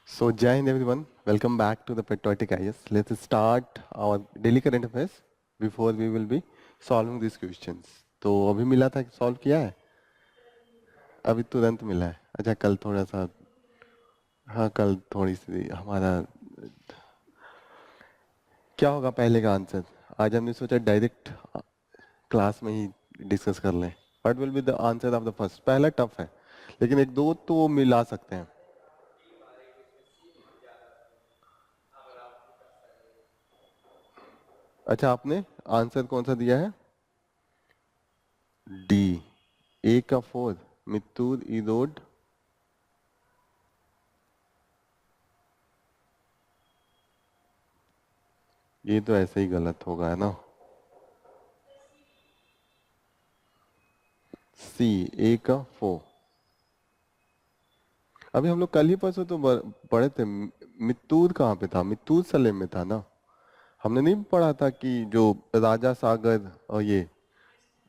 So, Jai Hind everyone, welcome back to the Patriotic IS. Let's start our daily current affairs before we will be solving these questions. तो अभी मिला था कि solve किया है? अभी तुरंत मिला है. अच्छा कल थोड़ा सा, हाँ कल थोड़ी सी हमारा क्या होगा पहले का आंसर. आज हमने सोचा डायरेक्ट क्लास में ही डिस्कस कर लें. What will be the answer of the first. पहला टफ है लेकिन एक दो तो मिला सकते हैं. अच्छा आपने आंसर कौन सा दिया है? डी. ए का 4 मित्तूर इरोड. ये तो ऐसे ही गलत होगा है ना. सी. ए का 4. अभी हम लोग कल ही परसों तो पढ़े थे. मित्तूर कहाँ पे था? मित्तूर सलेम में था ना. हमने नहीं पढ़ा था कि जो राजा सागर और ये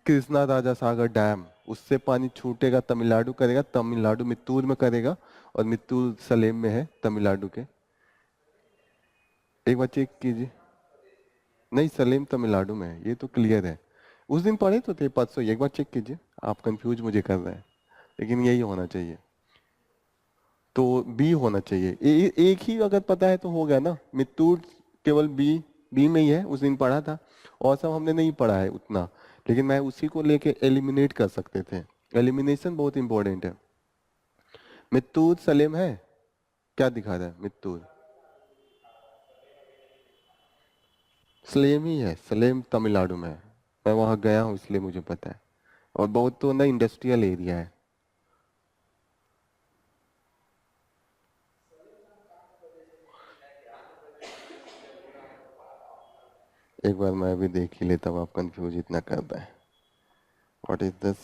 कृष्णा राजा सागर डैम उससे पानी छूटेगा तमिलनाडु करेगा. तमिलनाडु मित्तूर में करेगा और मित्तूर सलेम में है तमिलनाडु के. एक बार चेक कीजिए. नहीं सलेम तमिलनाडु में है. ये तो क्लियर है. उस दिन पढ़े तो थे परसों. एक बार चेक कीजिए. आप कंफ्यूज मुझे कर रहे हैं लेकिन यही होना चाहिए. तो बी होना चाहिए. एक ही अगर पता है तो हो गया ना. मित्तूर केवल बी बी में ही है. उस दिन पढ़ा था और सब हमने नहीं पढ़ा है उतना. लेकिन मैं उसी को लेके एलिमिनेट कर सकते थे. एलिमिनेशन बहुत इंपॉर्टेंट है. मित्तूर सलेम है. क्या दिखा रहा है? मित्तूर सलेम ही है. सलेम तमिलनाडु में है. मैं वहां गया हूँ इसलिए मुझे पता है. और बहुत तो ना इंडस्ट्रियल एरिया है. एक बार मैं भी देख ही लेता हूँ. आप कंफ्यूज इतना कर रहे हैं. What is this?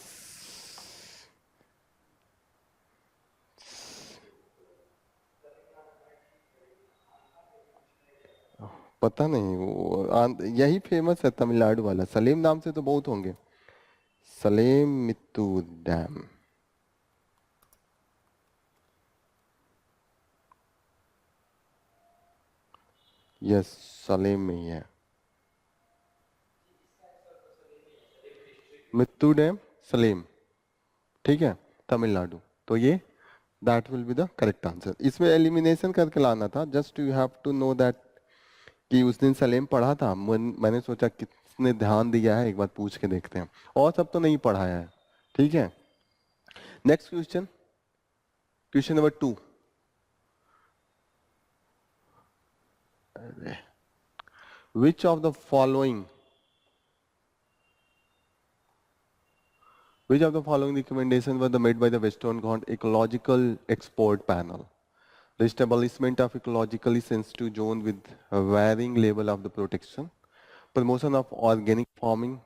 पता नहीं. वो यही फेमस है तमिलनाडु वाला. सलेम नाम से तो बहुत होंगे. सलेम मित्तूर डैम. यस सलेम में ही है. मित्तूर डैम सलेम. ठीक है तमिलनाडु. तो ये that will be the correct answer. इसमें एलिमिनेशन करके लाना था. Just you have to know that कि उस दिन सलेम पढ़ा था. मैंने सोचा किसने ध्यान दिया है एक बार पूछ के देखते हैं. और सब तो नहीं पढ़ाया है. ठीक है. Next question. Question number 2. Which of the following recommendations were made by the Western Ghats Ecological Expert Panel? The establishment of ecologically sensitive zone with a varying level of the protection, promotion of organic farming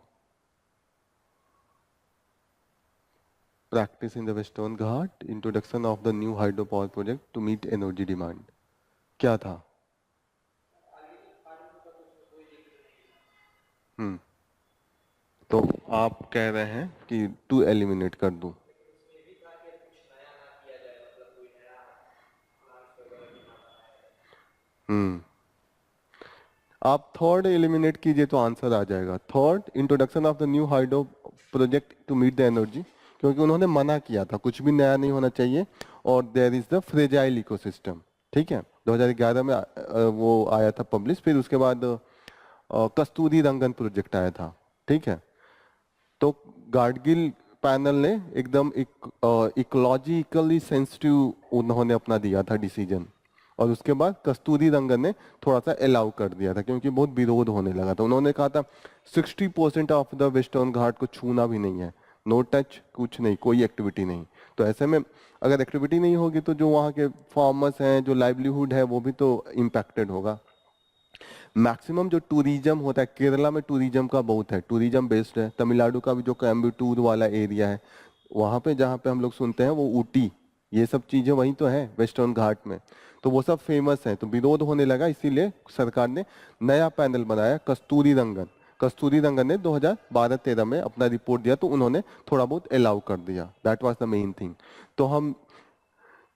practice in the Western Ghat, introduction of the new hydropower project to meet energy demand. क्या था? तो आप कह रहे हैं कि 2 eliminate कर दूं. आप थर्ड एलिमिनेट कीजिए तो आंसर आ जाएगा. Third introduction of the new hydro project to meet the energy. क्योंकि उन्होंने मना किया था कुछ भी नया नहीं होना चाहिए. और there is the fragile ecosystem. ठीक है. 2011 में वो आया था पब्लिश. फिर उसके बाद कस्तूरी रंगन प्रोजेक्ट आया था. ठीक है. तो गाडगिल पैनल ने एकदम इकोलॉजिकली सेंसिटिव उन्होंने अपना दिया था डिसीजन. और उसके बाद कस्तूरी रंगन ने थोड़ा सा अलाउ कर दिया था क्योंकि बहुत विरोध होने लगा था. उन्होंने कहा था 60% ऑफ द वेस्टर्न घाट को छूना भी नहीं है. No touch. कुछ नहीं. कोई एक्टिविटी नहीं. तो ऐसे में अगर एक्टिविटी नहीं होगी तो जो वहाँ के फार्मर्स हैं जो लाइवलीहुड है वो भी तो इम्पैक्टेड होगा. मैक्सिमम जो टूरिज्म होता है केरला में टूरिज्म का बहुत है. टूरिज्म बेस्ड है. तमिलनाडु का भी जो कोयम्बटूर वाला एरिया है वहाँ पे जहाँ पे हम लोग सुनते हैं वो ऊटी. ये सब चीजें वहीं तो है वेस्टर्न घाट में. तो वो सब फेमस है. तो विरोध होने लगा इसीलिए सरकार ने नया पैनल बनाया कस्तूरी रंगन. कस्तूरी रंगन ने 2012-13 में अपना रिपोर्ट दिया तो उन्होंने थोड़ा बहुत अलाउ कर दिया. That was the main thing. तो हम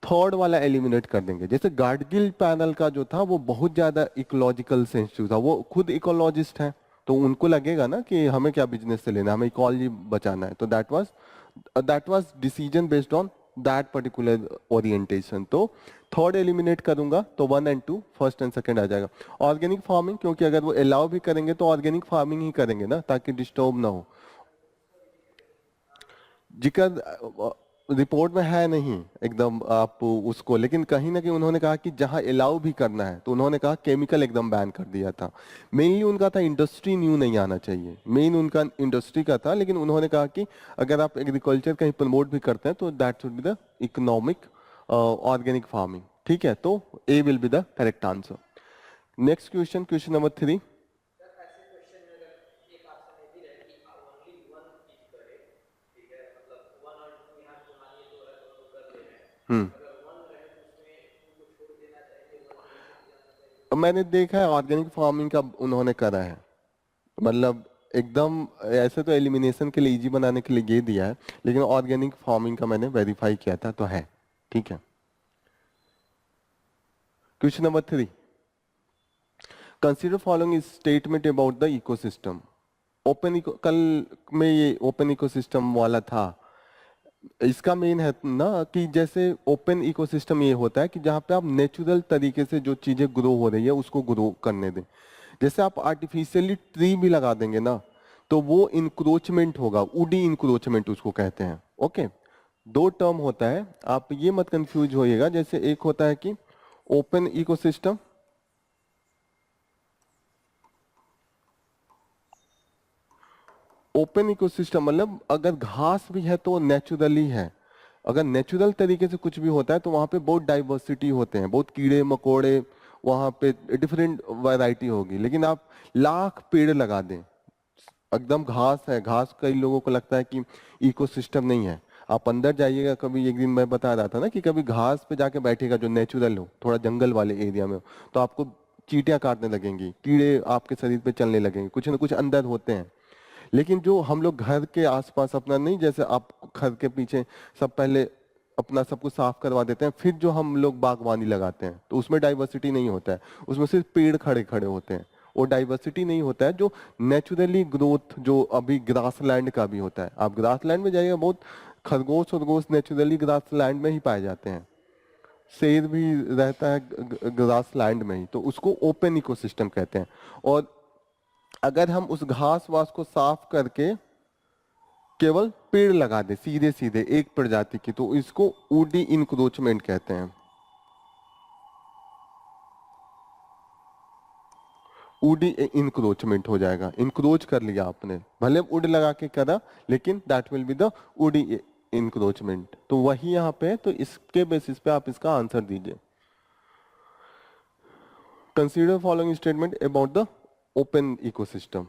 थर्ड वाला एलिमिनेट कर देंगे। जैसे गार्डगिल पैनल का जो था वो बहुत ज्यादा इकोलॉजिकल सेंसिटिव था, वो खुद इकोलॉजिस्ट है, तो उनको लगेगा ना कि हमें क्या बिजनेस से लेना, हमें इकोलॉजी बचाना है, तो that was decision based on that particular orientation. तो थर्ड एलिमिनेट करूंगा तो 1 एंड 2, फर्स्ट एंड सेकंड आ जाएगा। ऑर्गेनिक फार्मिंग, क्योंकि अगर वो अलाउ भी करेंगे तो ऑर्गेनिक फार्मिंग ही करेंगे ना, ताकि डिस्टर्ब ना हो। जिक्र रिपोर्ट में है नहीं एकदम आप उसको, लेकिन कहीं ना कहीं उन्होंने कहा कि जहां अलाउ भी करना है तो उन्होंने कहा केमिकल एकदम बैन कर दिया था। मेनली उनका था इंडस्ट्री न्यू नहीं आना चाहिए, मेन उनका इंडस्ट्री का था, लेकिन उन्होंने कहा कि अगर आप एग्रीकल्चर कहीं प्रमोट भी करते हैं तो that should be the economic organic farming. ठीक है, तो A will be the correct answer. Next question, question number 3। Hmm, मैंने देखा है ऑर्गेनिक फार्मिंग का उन्होंने करा है, मतलब एकदम ऐसे तो एलिमिनेशन के लिए, इजी बनाने के लिए ये दिया है, लेकिन ऑर्गेनिक फार्मिंग का मैंने वेरीफाई किया था तो है। ठीक है, question number 3। Consider following statement about the ecosystem. Open eco, कल में ये ओपन इकोसिस्टम वाला था, इसका मेन है ना कि जैसे ओपन इकोसिस्टम ये होता है कि जहाँ पे आप नेचुरल तरीके से जो चीजें ग्रो हो रही है उसको ग्रो करने दें। जैसे आप आर्टिफिशियली ट्री भी लगा देंगे ना तो वो इंक्रोचमेंट होगा, वुडी इंक्रोचमेंट उसको कहते हैं। ओके, दो टर्म होता है, आप ये मत कंफ्यूज होइएगा। जैसे एक होता है कि ओपन इकोसिस्टम, ओपन इकोसिस्टम मतलब अगर घास भी है तो नेचुरली है, अगर नेचुरल तरीके से कुछ भी होता है तो वहां पे बहुत डाइवर्सिटी होते हैं, बहुत कीड़े मकोड़े, वहां पे डिफरेंट वैरायटी होगी। लेकिन आप लाख पेड़ लगा दें, एकदम घास है, घास कई लोगों को लगता है कि इकोसिस्टम नहीं है। आप अंदर जाइएगा कभी, एक दिन मैं बता रहा था ना कि कभी घास पे जाके बैठेगा जो नेचुरल हो, थोड़ा जंगल वाले एरिया में हो, तो आपको चींटियां काटने लगेंगी, कीड़े आपके शरीर पे चलने लगेंगे, कुछ ना कुछ अंदर होते हैं। लेकिन जो हम लोग घर के आसपास अपना नहीं, जैसे आप घर के पीछे सब पहले अपना सब कुछ साफ करवा देते हैं, फिर जो हम लोग बागवानी लगाते हैं तो उसमें डाइवर्सिटी नहीं होता है, उसमें सिर्फ पेड़ खड़े खड़े होते हैं, वो डाइवर्सिटी नहीं होता है जो नेचुरली ग्रोथ जो अभी ग्रासलैंड का भी होता है। आप ग्रासलैंड में जाइएगा, बहुत खरगोश वरगोश नेचुरली ग्रासलैंड में ही पाए जाते हैं, शेर भी रहता है ग्रासलैंड में ही, तो उसको ओपन इकोसिस्टम कहते हैं। और अगर हम उस घास वास को साफ करके केवल पेड़ लगा दे सीधे सीधे एक प्रजाति की, तो इसको वुडी इंक्रोचमेंट कहते हैं। वुडी इंक्रोचमेंट हो जाएगा, इंक्रोच कर लिया आपने, भले वुड लगा के करा, लेकिन that will be the woody encroachment. तो वही यहाँ पे है, तो इसके बेसिस पे आप इसका आंसर दीजिए। Consider following statement about the open ecosystem.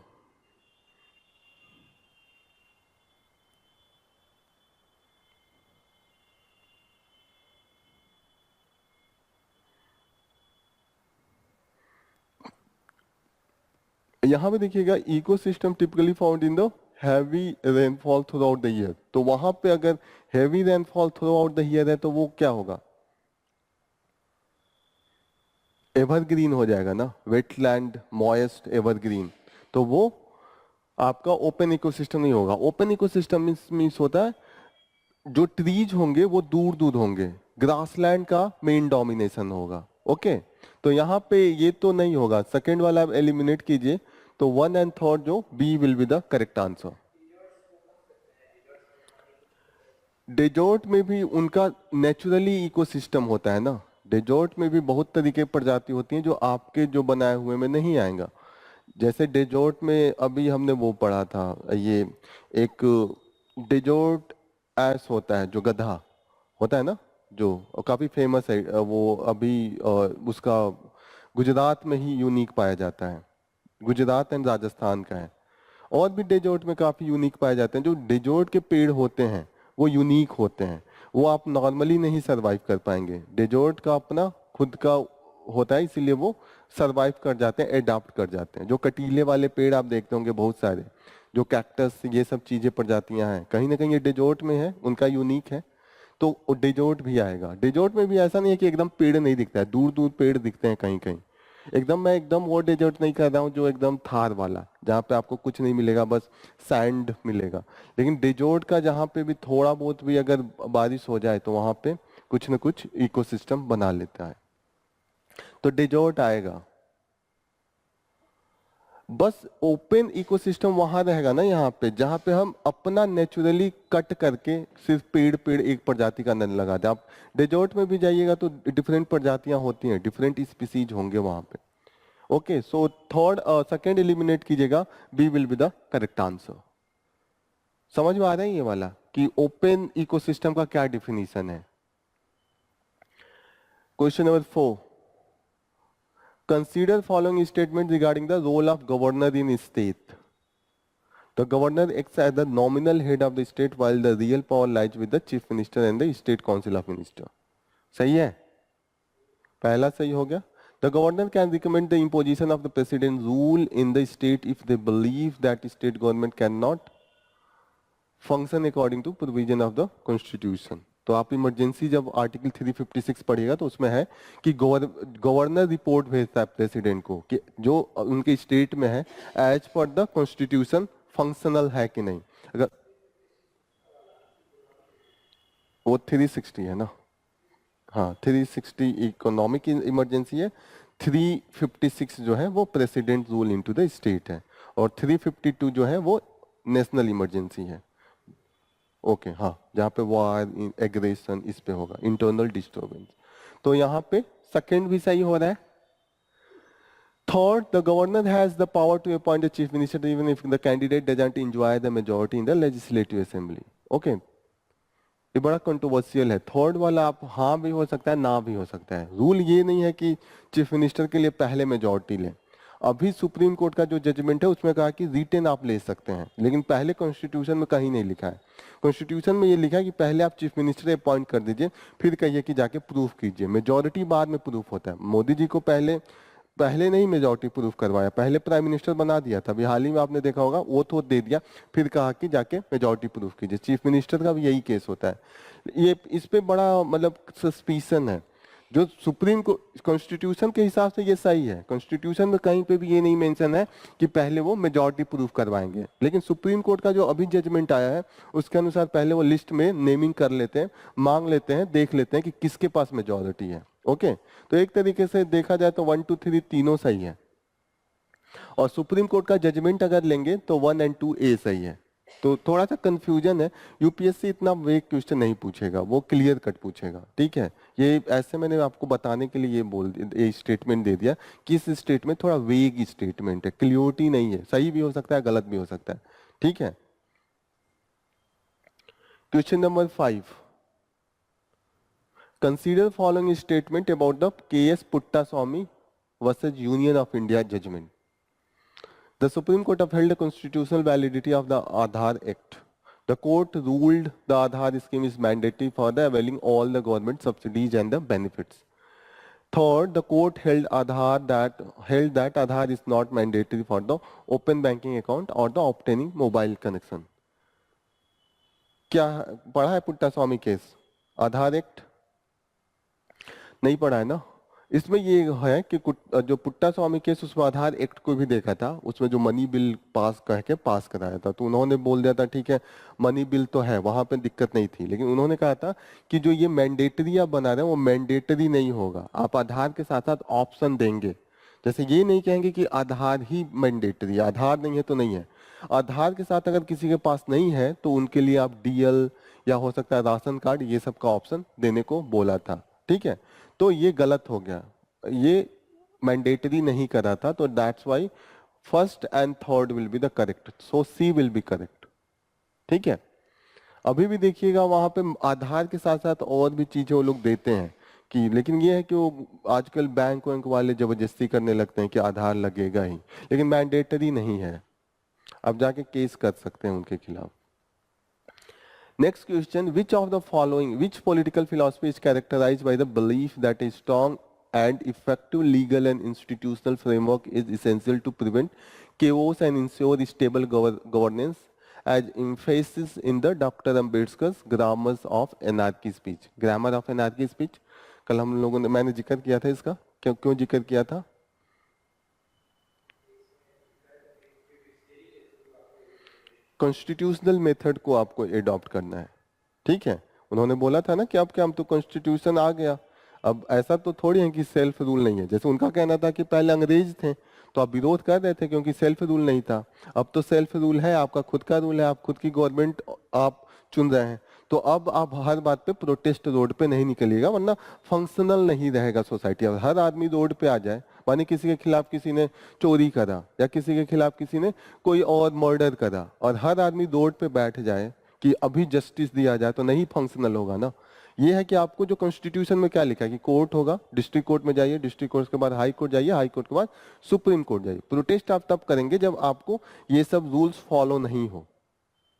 यहाँ पे देखिएगा, ecosystem typically found in the heavy rainfall through out the year, तो वहां पे अगर heavy rainfall through out the year है तो वो क्या होगा, एवरग्रीन हो जाएगा ना, वेटलैंड मॉइस्ट एवरग्रीन, तो वो आपका ओपन इकोसिस्टम नहीं होगा। ओपन इकोसिस्टम मीन्स होता है जो ट्रीज होंगे वो दूर दूर होंगे, ग्रासलैंड का मेन डोमिनेशन होगा। ओके, तो यहाँ पे ये तो नहीं होगा, सेकेंड वाला आप एलिमिनेट कीजिए, तो 1 एंड थर्ड जो B will be the correct answer. Desert में भी उनका नेचुरली इकोसिस्टम होता है ना, डेजर्ट में भी बहुत तरीके की प्रजाति होती हैं जो आपके जो बनाए हुए में नहीं आएगा। जैसे डेजर्ट में अभी हमने वो पढ़ा था, ये एक डेजर्ट एस होता है जो गधा होता है ना, जो काफी फेमस है, वो अभी उसका गुजरात में ही यूनिक पाया जाता है, गुजरात एंड राजस्थान का है। और भी डेजर्ट में काफी यूनिक पाए जाते हैं, जो डेजर्ट के पेड़ होते हैं वो यूनिक होते हैं, वो आप नॉर्मली नहीं सरवाइव कर पाएंगे। डेजर्ट का अपना खुद का होता है, इसीलिए वो सरवाइव कर जाते हैं, एडाप्ट कर जाते हैं। जो कटीले वाले पेड़ आप देखते होंगे बहुत सारे, जो कैक्टस, ये सब चीजें प्रजातियां हैं, कहीं ना कहीं ये डेजर्ट में है, उनका यूनिक है। तो डेजर्ट भी आएगा। डेजर्ट में भी ऐसा नहीं है कि एकदम पेड़ नहीं दिखता है, दूर दूर पेड़ दिखते हैं कहीं कहीं। एकदम मैं एकदम वो डेजर्ट नहीं कर रहा हूँ जो एकदम थार वाला, जहाँ पे आपको कुछ नहीं मिलेगा, बस सैंड मिलेगा। लेकिन डेजर्ट का जहाँ पे भी थोड़ा बहुत भी अगर बारिश हो जाए तो वहाँ पे कुछ न कुछ इकोसिस्टम बना लेता है, तो डेजर्ट आएगा। बस ओपन इकोसिस्टम वहां रहेगा ना, यहाँ पे जहाँ पे हम अपना नेचुरली कट करके सिर्फ पेड़ पेड़ एक प्रजाति का नहीं लगा दे। आप डेजर्ट में भी जाइएगा तो डिफरेंट प्रजातियां होती हैं, डिफरेंट स्पीसीज होंगे वहां पे। Okay, so third second eliminate कीजिएगा, B will be the correct answer. समझ में आ रहा है ये वाला कि ओपन इकोसिस्टम का क्या डिफिनीशन है। Question number 4, consider following statement regarding the role of governor in state. The governor acts as the nominal head of the state while the real power lies with the chief minister and the state council of minister. सही है, पहला सही हो गया। The governor can recommend the imposition of the president rule in the state if they believe that state government cannot function according to provision of the constitution. तो आप emergency जब article 356 पढ़िएगा तो उसमें है कि गवर्नर रिपोर्ट भेजता है प्रेसिडेंट को कि जो उनके स्टेट में है as per the constitution functional है कि नहीं। अगर वो 360 है ना, हाँ 360 इकोनॉमिक इमरजेंसी है, 356 जो है वो president rule into the state है, और 352 जो है वो नेशनल इमरजेंसी है। ओके हाँ, जहाँ पे वार एग्रेशन इस पे होगा, इंटरनल डिस्टर्बेंस। तो यहाँ पे सेकंड भी सही हो रहा है। Third, the governor has the power to appoint the chief minister even if the candidate doesn't enjoy the majority in the legislative assembly. Okay, ये बड़ा कंट्रोवर्शियल है। थर्ड वाला आप हाँ भी हो सकता है, ना भी हो सकता है। रूल ये नहीं है कि चीफ मिनिस्टर के लिए पहले मेजॉरिटी लें। अभी सुप्रीम कोर्ट का जो जजमेंट है उसमें कहा कि रिटेन आप ले सकते हैं, लेकिन पहले कॉन्स्टिट्यूशन में कहीं नहीं लिखा है। कॉन्स्टिट्यूशन में ये लिखा है कि पहले आप चीफ मिनिस्टर अपॉइंट कर दीजिए, फिर कहिए कि जाके प्रूफ कीजिए। मेजॉरिटी बाद में प्रूफ होता है। मोदी जी को पहले नहीं मेजॉरिटी प्रूफ करवाया, पहले प्राइम मिनिस्टर बना दिया था। अभी हाल ही में आपने देखा होगा, वो तो दे दिया, फिर कहा कि जाके मेजॉरिटी प्रूफ कीजिए। चीफ मिनिस्टर का भी यही केस होता है। ये इस पे बड़ा मतलब सस्पिशन है। जो सुप्रीम को कॉन्स्टिट्यूशन के हिसाब से ये सही है, कॉन्स्टिट्यूशन में कहीं पे भी ये नहीं मेंशन है कि पहले वो मेजॉरिटी प्रूफ करवाएंगे। लेकिन सुप्रीम कोर्ट का जो अभी जजमेंट आया है उसके अनुसार पहले वो लिस्ट में नेमिंग कर लेते हैं, मांग लेते हैं, देख लेते हैं कि किसके पास मेजॉरिटी है। ओके, तो एक तरीके से देखा जाए तो 1 2 3 तीनों सही है, और सुप्रीम कोर्ट का जजमेंट अगर लेंगे तो 1 और 2 ए सही है। तो थोड़ा सा कंफ्यूजन है। यूपीएससी इतना वेग क्वेश्चन नहीं पूछेगा, वो क्लियर कट पूछेगा। ठीक है, ये ऐसे मैंने आपको बताने के लिए ये स्टेटमेंट दे दिया कि इस स्टेटमेंट थोड़ा वेग स्टेटमेंट है, क्लियरिटी नहीं है। सही भी हो सकता है, गलत भी हो सकता है। ठीक है, question number 5, consider following statement about the KS Puttaswamy versus union of India judgment. The Supreme Court upheld the constitutional validity of the Aadhaar Act. The court ruled the Aadhaar scheme is mandatory for the availing all the government subsidies and the benefits. Third, the court held that Aadhaar is not mandatory for the open banking account or the obtaining mobile connection. क्या पढ़ा है Puttaswamy case? आधार act नहीं पढ़ा है ना? इसमें ये है कि जो पुट्टास्वामी केस उसमें आधार एक्ट को भी देखा था, उसमें जो मनी बिल पास कराया था, तो उन्होंने बोल दिया था ठीक है मनी बिल तो है, वहां पे दिक्कत नहीं थी, लेकिन उन्होंने कहा था कि जो ये मैंडेटरी आप बना रहे हैं वो मैंडेटरी नहीं होगा, आप आधार के साथ साथ ऑप्शन देंगे। जैसे ये नहीं कहेंगे कि आधार ही मैंडेटरी, आधार नहीं है तो नहीं है। आधार के साथ अगर किसी के पास नहीं है तो उनके लिए आप डीएल या हो सकता है राशन कार्ड, ये सब का ऑप्शन देने को बोला था। ठीक है, तो ये गलत हो गया, ये मैंडेटरी नहीं करा था, तो that's why first and third will be the correct, so C will be correct. ठीक है, अभी भी देखिएगा वहां पे आधार के साथ साथ और भी चीजें वो लोग देते हैं कि, लेकिन ये है कि वो आजकल बैंक वाले जबरदस्ती करने लगते हैं कि आधार लगेगा ही, लेकिन मैंडेटरी नहीं है। अब जाके केस कर सकते हैं उनके खिलाफ। Next question, which of the following, which political philosophy is characterized by the belief that a strong and effective legal and institutional framework is essential to prevent chaos and ensure stable governance as emphasis in the Dr. Ambedkar's grammars of anarchy speech. Grammar of anarchy speech कल हम लोगों ने मैंने जिक्र किया था इसका, क्यों क्यों जिक्र किया था? कॉन्स्टिट्यूशनल मेथड को आपको एडॉप्ट करना है, ठीक है। उन्होंने बोला था ना कि अब क्या, हम तो कॉन्स्टिट्यूशन आ गया, अब ऐसा तो थोड़ी है कि सेल्फ रूल नहीं है। जैसे उनका कहना था कि पहले अंग्रेज थे तो आप विरोध कर रहे थे क्योंकि सेल्फ रूल नहीं था, अब तो सेल्फ रूल है, आपका खुद का रूल है, आप खुद की गवर्नमेंट आप चुन रहे हैं, तो अब आप हर बात पे प्रोटेस्ट रोड पे नहीं निकलिएगा, वरना फंक्शनल नहीं रहेगा सोसाइटी। अब हर आदमी रोड पे आ जाए, माने किसी के खिलाफ किसी ने चोरी करा या किसी के खिलाफ किसी ने कोई और मर्डर करा और हर आदमी रोड पे बैठ जाए कि अभी जस्टिस दिया जाए, तो नहीं फंक्शनल होगा ना। ये है कि आपको जो कॉन्स्टिट्यूशन में क्या लिखा है कि कोर्ट होगा, डिस्ट्रिक्ट कोर्ट में जाइए, डिस्ट्रिक्ट कोर्ट के बाद हाई कोर्ट जाइए, हाई कोर्ट के बाद सुप्रीम कोर्ट जाइए। प्रोटेस्ट आप तब करेंगे जब आपको ये सब रूल्स फॉलो नहीं हो।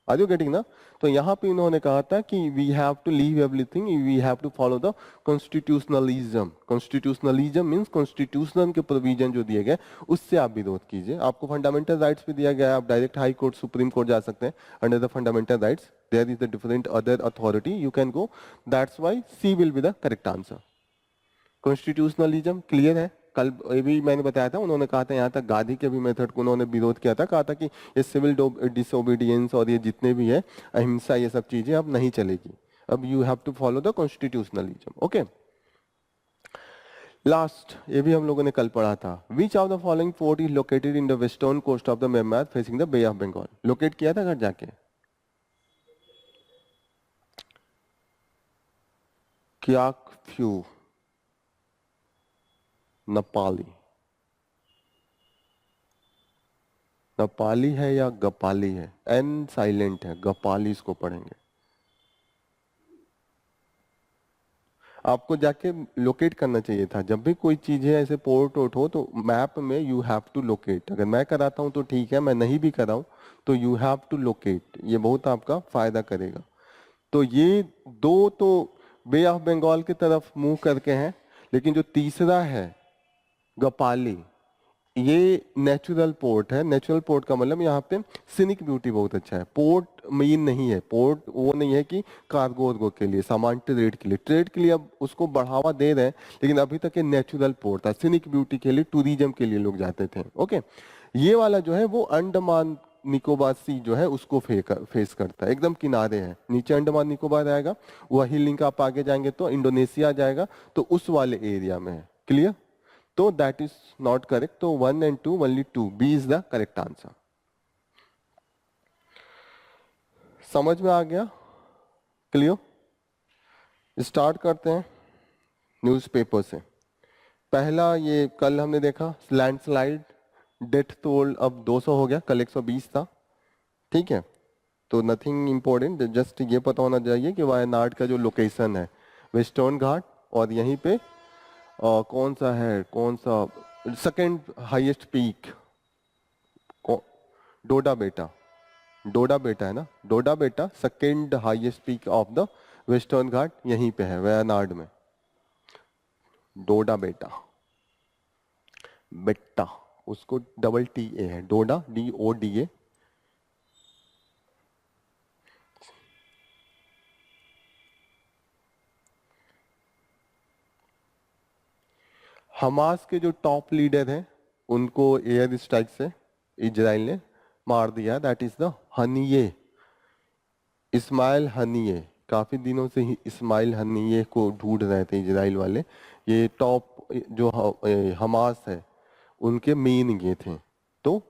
आर यू गेटिंग ना? तो यहाँ पे इन्होंने कहा था कि we have to leave everything, we have to follow the constitutionalism. Constitutionalism means constitution के प्रोविजन जो दिए गए उससे आप विरोध कीजिए। आपको फंडामेंटल राइट्स भी दिया गया है, आप direct high court supreme court जा सकते हैं under the fundamental rights. There is the different other authority you can go, that's why C will be the correct answer. Constitutionalism clear है? कल ये भी मैंने बताया था, उन्होंने कहा था यहाँ तक गांधी के भी मेथड को उन्होंने विरोध किया था, कहा था कि ये सिविल डिसोबीडियंस और ये जितने भी है अहिंसा, ये सब चीजें अब नहीं चलेगी, अब you have to follow the constitutionalism. Okay, last ये भी हम लोगों ने कल पढ़ा था। Which of the following fort is located in the western coast of the Myanmar facing the bay of Bengal? Locate किया था घर जाके? क्याकफ्यू, नेपाली, नेपाली है या गपाली है? एन साइलेंट है, गपाली इसको पढ़ेंगे। आपको जाके लोकेट करना चाहिए था। जब भी कोई चीज है ऐसे पोर्ट वोर्ट हो तो मैप में यू हैव टू लोकेट। अगर मैं कराता हूँ तो ठीक है, मैं नहीं भी कराऊं तो यू हैव टू लोकेट, ये बहुत आपका फायदा करेगा। तो ये दो तो बे ऑफ बंगाल की तरफ मुंह करके हैं, लेकिन जो तीसरा है गपाली, ये नेचुरल पोर्ट है। नेचुरल पोर्ट का मतलब यहाँ पे सीनिक ब्यूटी बहुत अच्छा है। पोर्ट मेन नहीं है, पोर्ट वो नहीं है कि कार्गो वर्गो के लिए, सामान ट्रेड के लिए, ट्रेड के लिए अब उसको बढ़ावा दे रहे हैं, लेकिन अभी तक ये नेचुरल पोर्ट था। सीनिक ब्यूटी के लिए, टूरिज्म के लिए लोग जाते थे। ओके, ये वाला जो है वो अंडमान निकोबार सी जो है उसको फेस करता है, एकदम किनारे है। नीचे अंडमान निकोबार आएगा, वही लिंक आप आगे जाएंगे तो इंडोनेशिया जाएगा, तो उस वाले एरिया में है। क्लियर? तो दैट इज नॉट करेक्ट। तो 1 and 2, only 2, B is the correct answer. समझ में आ गया? क्लियर? स्टार्ट करते हैं न्यूज़पेपर से। पहला ये कल हमने देखा लैंडस्लाइड, डेथ टोल अब 200 हो गया, कल 120 था। ठीक है, तो नथिंग इंपॉर्टेंट, जस्ट ये पता होना चाहिए कि वायनाड का जो लोकेशन है वेस्टर्न घाट, और यहीं पे कौन सा है, कौन सा सेकंड हाईएस्ट पीक, डोडा बेटा, डोडा बेटा है ना, Doddabetta second highest peak of the Western Ghat यहीं पे है वायनाड में। डोडा बेटा, बेट्टा उसको डबल टी ए है, डोडा DODA। हमास के जो टॉप लीडर हैं उनको एयर स्ट्राइक से इजराइल ने मार दिया, दैट इज द हनीये, इस्माइल हनीये। काफी दिनों से ही इस्माइल हनीये को ढूंढ रहे थे इजराइल वाले। ये टॉप जो हमास है उनके मेन ये थे, तो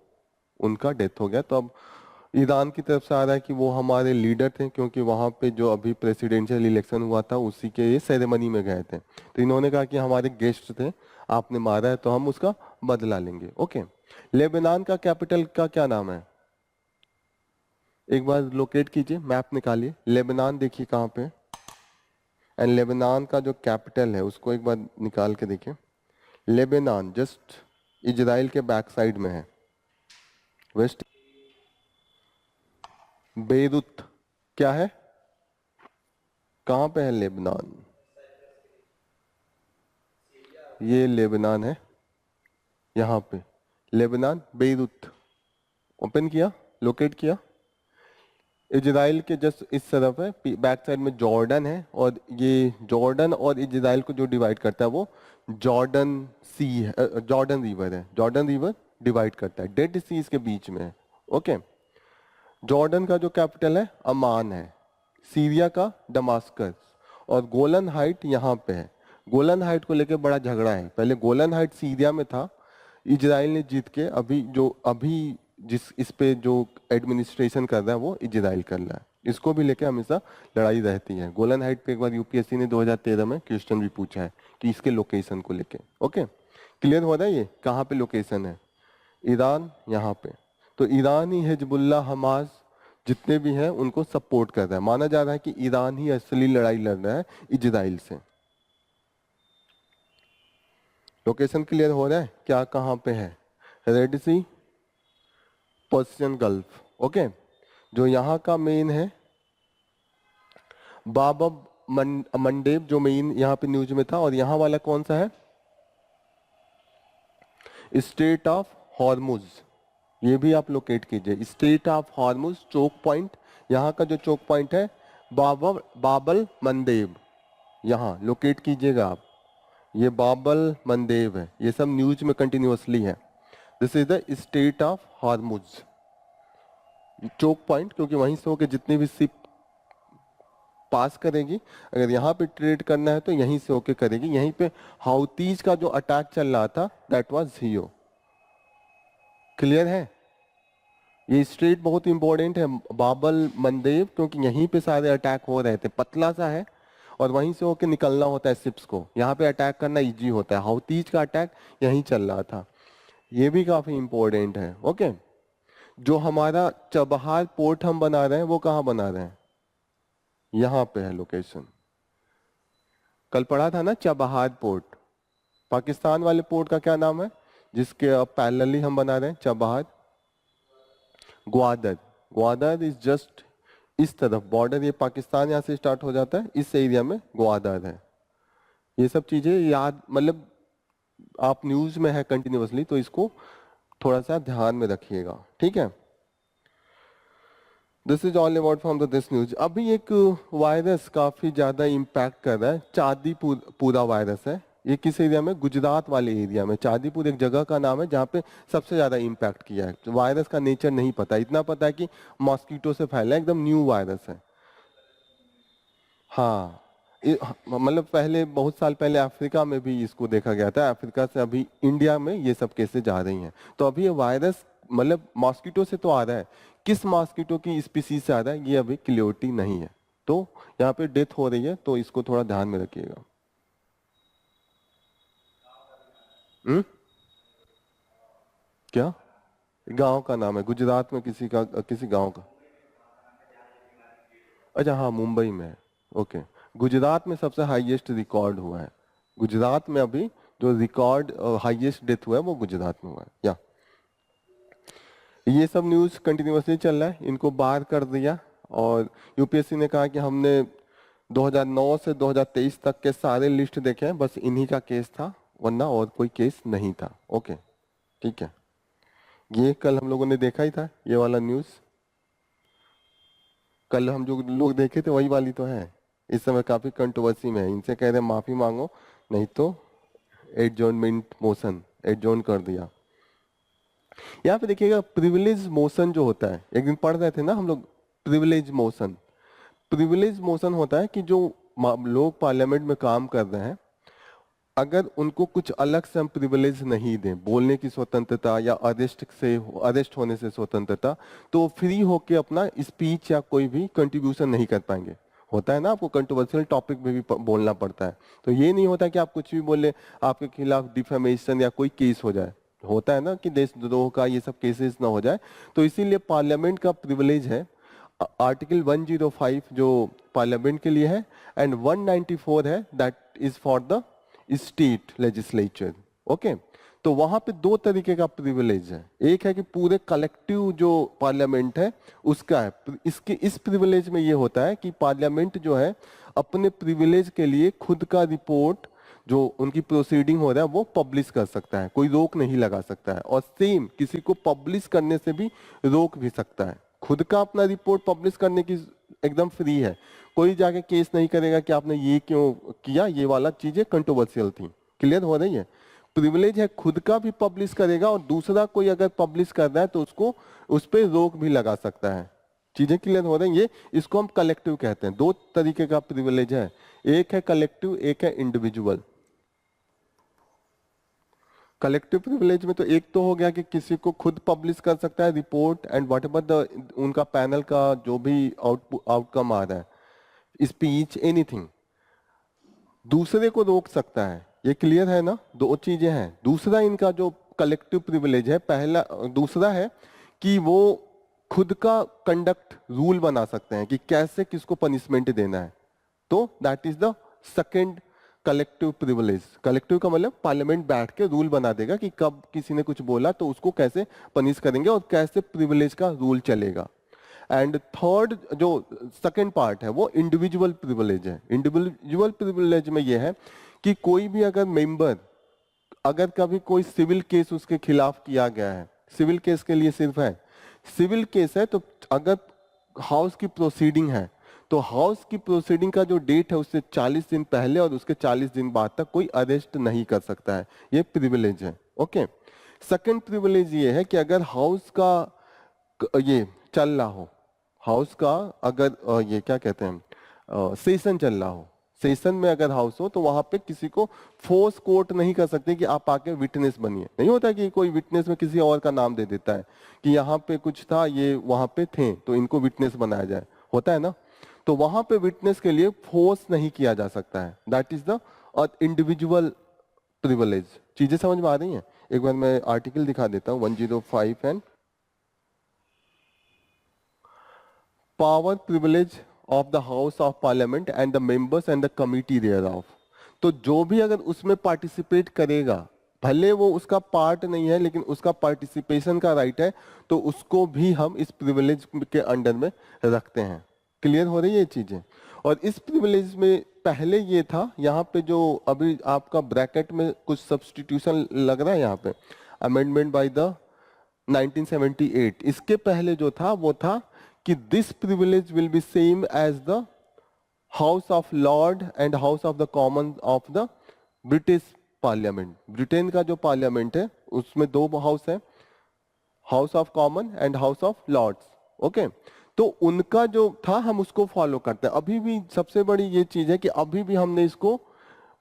उनका डेथ हो गया। तो अब ईरान की तरफ से आ रहा है कि वो हमारे लीडर थे, क्योंकि वहां पे जो अभी प्रेसिडेंशियल इलेक्शन हुआ था उसी के ये सेरेमनी में गए थे, तो इन्होंने कहा कि हमारे गेस्ट थे, आपने मारा है तो हम उसका बदला लेंगे। ओके, लेबनान का कैपिटल का क्या नाम है? एक बार लोकेट कीजिए, मैप निकालिए, लेबनान देखिए कहाँ पे, एंड लेबनान का जो कैपिटल है उसको एक बार निकाल के देखिए। लेबनान जस्ट इजराइल के बैक साइड में है, वेस्ट। बेरूत क्या है, कहाँ पे है लेबनान? ये लेबनान है, यहाँ पे लेबनान, बेरूत। ओपन किया, लोकेट किया। इजराइल के जस्ट इस तरफ है, बैक साइड में जॉर्डन है, और ये जॉर्डन और इजराइल को जो डिवाइड करता है वो जॉर्डन सी है, जॉर्डन रिवर है, जॉर्डन रिवर डिवाइड करता है, डेड सी इसके बीच में है। ओके, जॉर्डन का जो कैपिटल है अमान है, सीरिया का दमास्कस, और गोलन हाइट यहाँ पे है। गोलन हाइट को लेके बड़ा झगड़ा है, पहले गोलन हाइट सीरिया में था, इजराइल ने जीत के अभी जिस इस पे जो एडमिनिस्ट्रेशन कर रहा है वो इजराइल कर रहा है, इसको भी लेके हमेशा लड़ाई रहती है। गोलन हाइट पे एक बार यूपीएससी ने 2013 में क्वेश्चन भी पूछा है कि इसके लोकेशन को लेके। ओके, क्लियर हो रहा है ये कहाँ पे लोकेशन है? ईरान यहाँ पे। तो ईरान ही हिजबुल्लाह हमास जितने भी हैं उनको सपोर्ट कर रहा है, माना जा रहा है कि ईरान ही असली लड़ाई लड़ रहा है इजराइल से। लोकेशन क्लियर हो रहा है क्या कहाँ पे है? रेड सी, पर्शियन गल्फ। ओके, जो यहाँ का मेन है बाब मंडेब, जो मेन यहाँ पे न्यूज में था, और यहाँ वाला कौन सा है? स्टेट ऑफ हॉर्मुज, ये भी आप लोकेट कीजिए। Strait of Hormuz choke point, यहाँ का जो चोक पॉइंट है बाबल मंदेब, यहाँ लोकेट कीजिएगा आप। ये बाबल मंदेब है, ये सब न्यूज में कंटिन्यूअसली है। This is the strait of Hormuz choke point, क्योंकि वहीं से होकर जितनी भी शिप पास करेगी, अगर यहाँ पे ट्रेड करना है तो यहीं से होके करेगी। यहीं पे हाउतीज का जो अटैक चल रहा था दैट वाज हियो। क्लियर है? ये स्ट्रेट बहुत इंपॉर्टेंट है बाबल मंदेब, क्योंकि यहीं पे सारे अटैक हो रहे थे, पतला सा है और वहीं से होके निकलना होता है शिप्स को, यहाँ पे अटैक करना इजी होता है। हाउतीज का अटैक यहीं चल रहा था, ये भी काफी इंपॉर्टेंट है। ओके, जो हमारा चबहार पोर्ट हम बना रहे हैं वो कहाँ बना रहे हैं? यहाँ पे है लोकेशन। कल पढ़ा था ना चबहार पोर्ट, पाकिस्तान वाले पोर्ट का क्या नाम है जिसके पैरेलली हम बना रहे हैं? चबहार। ग्वादर, ग्वादर इज जस्ट इस तरफ बॉर्डर, ये पाकिस्तान यहाँ से स्टार्ट हो जाता है, इस एरिया में ग्वादर है। ये सब चीजें याद, मतलब आप न्यूज में है कंटिन्यूअसली, तो इसको थोड़ा सा ध्यान में रखिएगा, ठीक है? This is all about from the this news. अभी एक वायरस काफी ज्यादा इम्पैक्ट कर रहा है, चांदीपुरा वायरस है। ये किस एरिया में? गुजरात वाले एरिया में। चांदीपुर एक जगह का नाम है जहाँ पे सबसे ज्यादा इम्पैक्ट किया है। वायरस का नेचर नहीं पता, इतना पता है कि मॉस्किटो से फैला है, एकदम न्यू वायरस है। हाँ, मतलब पहले बहुत साल पहले अफ्रीका में भी इसको देखा गया था, अफ्रीका से अभी इंडिया में ये सब केसेस जा रही हैं। तो अभी ये वायरस मतलब मॉस्किटो से तो आ रहा है, किस मॉस्किटो की स्पीसीज से आ रहा है ये अभी क्लियरिटी नहीं है। तो यहाँ पे डेथ हो रही है, तो इसको थोड़ा ध्यान में रखिएगा। क्या गांव का नाम है? गुजरात में किसी का, किसी गांव का? अच्छा हाँ, मुंबई में है। ओके, गुजरात में सबसे हाईएस्ट रिकॉर्ड हुआ है। गुजरात में अभी जो रिकॉर्ड हाईएस्ट डेथ हुआ है वो गुजरात में हुआ है। या ये सब न्यूज़ कंटिन्यूअसली चल रहा है, इनको बाहर कर दिया। और यूपीएससी ने कहा कि हमने 2009 से 2023 तक के सारे लिस्ट देखे हैं, बस इन्हीं का केस था, वरना और कोई केस नहीं था। ओके, ठीक है, ये कल हम लोगों ने देखा ही था, ये वाला न्यूज़ कल हम जो लोग देखे थे वही वाली तो है। इस समय काफी कंट्रोवर्सी में है, इनसे कह रहे हैं माफी मांगो, नहीं तो एडजॉर्नमेंट मोशन एडजॉर्न कर दिया। यहाँ पे देखिएगा प्रिविलेज मोशन जो होता है, एक दिन पढ़ रहे थे ना हम लोग, प्रिविलेज मोशन। प्रिविलेज मोशन होता है कि जो लोग पार्लियामेंट में काम कर रहे हैं, अगर उनको कुछ अलग से हम प्रिविलेज नहीं दें, बोलने की स्वतंत्रता या अरेस्ट होने से स्वतंत्रता, तो वो फ्री होके अपना स्पीच या कोई भी कंट्रीब्यूशन नहीं कर पाएंगे। होता है ना, आपको कंट्रोवर्शियल टॉपिक में भी बोलना पड़ता है, तो ये नहीं होता कि आप कुछ भी बोले आपके खिलाफ डिफेमेशन या कोई केस हो जाए। होता है ना कि देशद्रोह का ये सब केसेस ना हो जाए, तो इसीलिए पार्लियामेंट का प्रिविलेज है। आर्टिकल 105 जो पार्लियामेंट के लिए है, एंड 194 है that is for the state legislature. Okay, तो वहां पे दो तरीके का प्रिविलेज है। एक है कि पूरे कलेक्टिव जो पार्लियामेंट है उसका है, इसके इस प्रिविलेज में ये होता है कि पार्लियामेंट जो है अपने प्रिविलेज के लिए खुद का रिपोर्ट जो उनकी प्रोसीडिंग हो रहा है वो पब्लिश कर सकता है, कोई रोक नहीं लगा सकता है। और सेम किसी को पब्लिश करने से भी रोक भी सकता है, खुद का अपना रिपोर्ट पब्लिश करने की एकदम फ्री है, कोई जाके केस नहीं करेगा कि आपने ये क्यों किया, ये वाला चीजें कंट्रोवर्शियल थी। क्लियर हो रही है? प्रिविलेज है खुद का भी पब्लिश करेगा और दूसरा कोई अगर पब्लिश कर रहा है तो उसको उस पर रोक भी लगा सकता है। चीजें क्लियर हो रही हैं? ये इसको हम कलेक्टिव कहते हैं। दो तरीके का प्रिविलेज है, एक है कलेक्टिव, एक है इंडिविजुअल। कलेक्टिव प्रिविलेज में तो एक तो हो गया कि किसी को खुद पब्लिश कर सकता है report and what ever the उनका पैनल का जो भी आउटकम आ रहा है, स्पीच एनीथिंग, दूसरे को रोक सकता है। ये क्लियर है ना? दो चीजें हैं। दूसरा इनका जो कलेक्टिव प्रिविलेज है, पहला दूसरा है कि वो खुद का कंडक्ट रूल बना सकते हैं कि कैसे किसको पनिशमेंट देना है। तो that is the second collective privilege. Collective का मतलब पार्लियामेंट बैठ के रूल बना देगा कि कब किसी ने कुछ बोला तो उसको कैसे पनिश करेंगे और कैसे प्रिविलेज का रूल चलेगा। एंड थर्ड जो सेकेंड पार्ट है वो इंडिविजुअल प्रिविलेज है। इंडिविजुअल प्रिविलेज में ये है कि कोई भी अगर मेंबर, अगर कभी कोई सिविल केस उसके खिलाफ किया गया है, सिविल केस के लिए सिर्फ है, सिविल केस है तो अगर हाउस की प्रोसीडिंग है तो हाउस की प्रोसीडिंग का जो डेट है उससे 40 दिन पहले और उसके 40 दिन बाद तक कोई अरेस्ट नहीं कर सकता है। ये प्रिविलेज है। ओके। सेकंड प्रिविलेज ये है कि अगर हाउस का ये चल रहा हो, हाउस का अगर ये क्या कहते हैं सेशन चल रहा हो, सेशन में अगर हाउस हो तो वहां पे किसी को फोर्स कोर्ट नहीं कर सकते कि आप आके विटनेस बनिए। नहीं होता कि कोई विटनेस में किसी और का नाम दे देता है कि यहाँ पे कुछ था, ये वहां पे थे तो इनको विटनेस बनाया जाए, होता है ना? तो वहां पे विटनेस के लिए फोर्स नहीं किया जा सकता है। That is the individual privilege. चीजें समझ में आ रही हैं? एक बार मैं आर्टिकल दिखा देता हूँ 105 and power privilege of the house of parliament and the members and the committee thereof. तो जो भी अगर उसमें पार्टिसिपेट करेगा, भले वो उसका पार्ट नहीं है लेकिन उसका पार्टिसिपेशन का राइट है, तो उसको भी हम इस प्रिविलेज के अंडर में रखते हैं। क्लियर हो रही है ये चीजें? और इस प्रिविलेज में पहले ये था, यहाँ पे जो अभी आपका ब्रैकेट में कुछ सब्सटीट्यूशन लग रहा है यहाँ पे, अमेंडमेंट बाय द 1978, इसके पहले जो था वो था कि this privilege will be same as the house of lord and house of the common of the British parliament. Britain का जो पार्लियामेंट है उसमें दो हाउस है, house of common and house of lords. Okay, तो उनका जो था हम उसको फॉलो करते हैं। अभी भी सबसे बड़ी ये चीज है कि अभी भी हमने इसको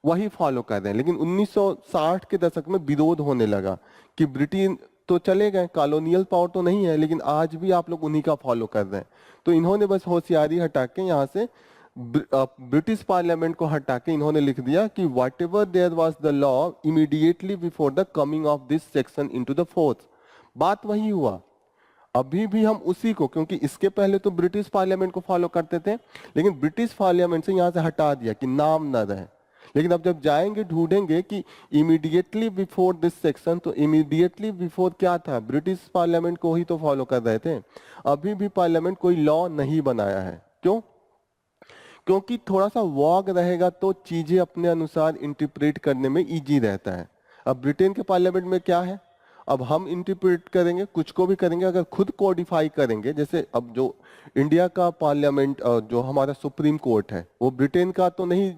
वही फॉलो कर रहे हैं। लेकिन 1960 के दशक में विरोध होने लगा कि ब्रिटेन तो चले गए, कॉलोनियल पावर तो नहीं है, लेकिन आज भी आप लोग उन्हीं का फॉलो कर रहे हैं। तो इन्होंने बस होशियारी हटा के यहाँ से ब्रिटिश पार्लियामेंट को हटा के इन्होंने लिख दिया कि whatever there was the law immediately before the coming of this section into the fourth. बात वही हुआ, अभी भी हम उसी को, क्योंकि इसके पहले तो ब्रिटिश पार्लियामेंट को फॉलो करते थे, लेकिन ब्रिटिश पार्लियामेंट से यहाँ से हटा दिया कि नाम न रहे। लेकिन अब जब जाएंगे ढूंढेंगे कि इमीडिएटली बिफोर दिस सेक्शन, तो इमीडिएटली बिफोर क्या था? ब्रिटिश पार्लियामेंट को ही तो फॉलो कर रहे थे। अभी भी पार्लियामेंट कोई लॉ नहीं बनाया है। क्यों? क्योंकि थोड़ा सा वॉग रहेगा तो चीजें अपने अनुसार इंटरप्रेट करने में इजी रहता है। अब ब्रिटेन के पार्लियामेंट में क्या है, अब हम इंटरप्रेट करेंगे, कुछ को भी करेंगे, अगर खुद कोडिफाई करेंगे, जैसे अब जो इंडिया का पार्लियामेंट जो हमारा सुप्रीम कोर्ट है वो ब्रिटेन का तो नहीं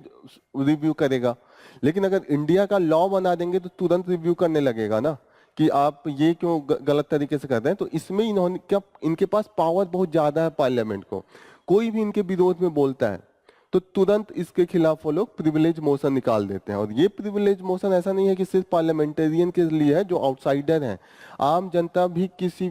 रिव्यू करेगा, लेकिन अगर इंडिया का लॉ बना देंगे तो तुरंत रिव्यू करने लगेगा ना कि आप ये क्यों गलत तरीके से कर रहे हैं। तो इसमें इन्होंने क्या, इनके पास पावर बहुत ज्यादा है पार्लियामेंट को, कोई भी इनके विरोध में बोलता है तो तुरंत इसके खिलाफ वो लोग प्रिविलेज मोशन निकाल देते हैं। और ये प्रिविलेज मोशन ऐसा नहीं है कि सिर्फ पार्लियामेंटेरियन के लिए है, जो आउटसाइडर है, आम जनता भी किसी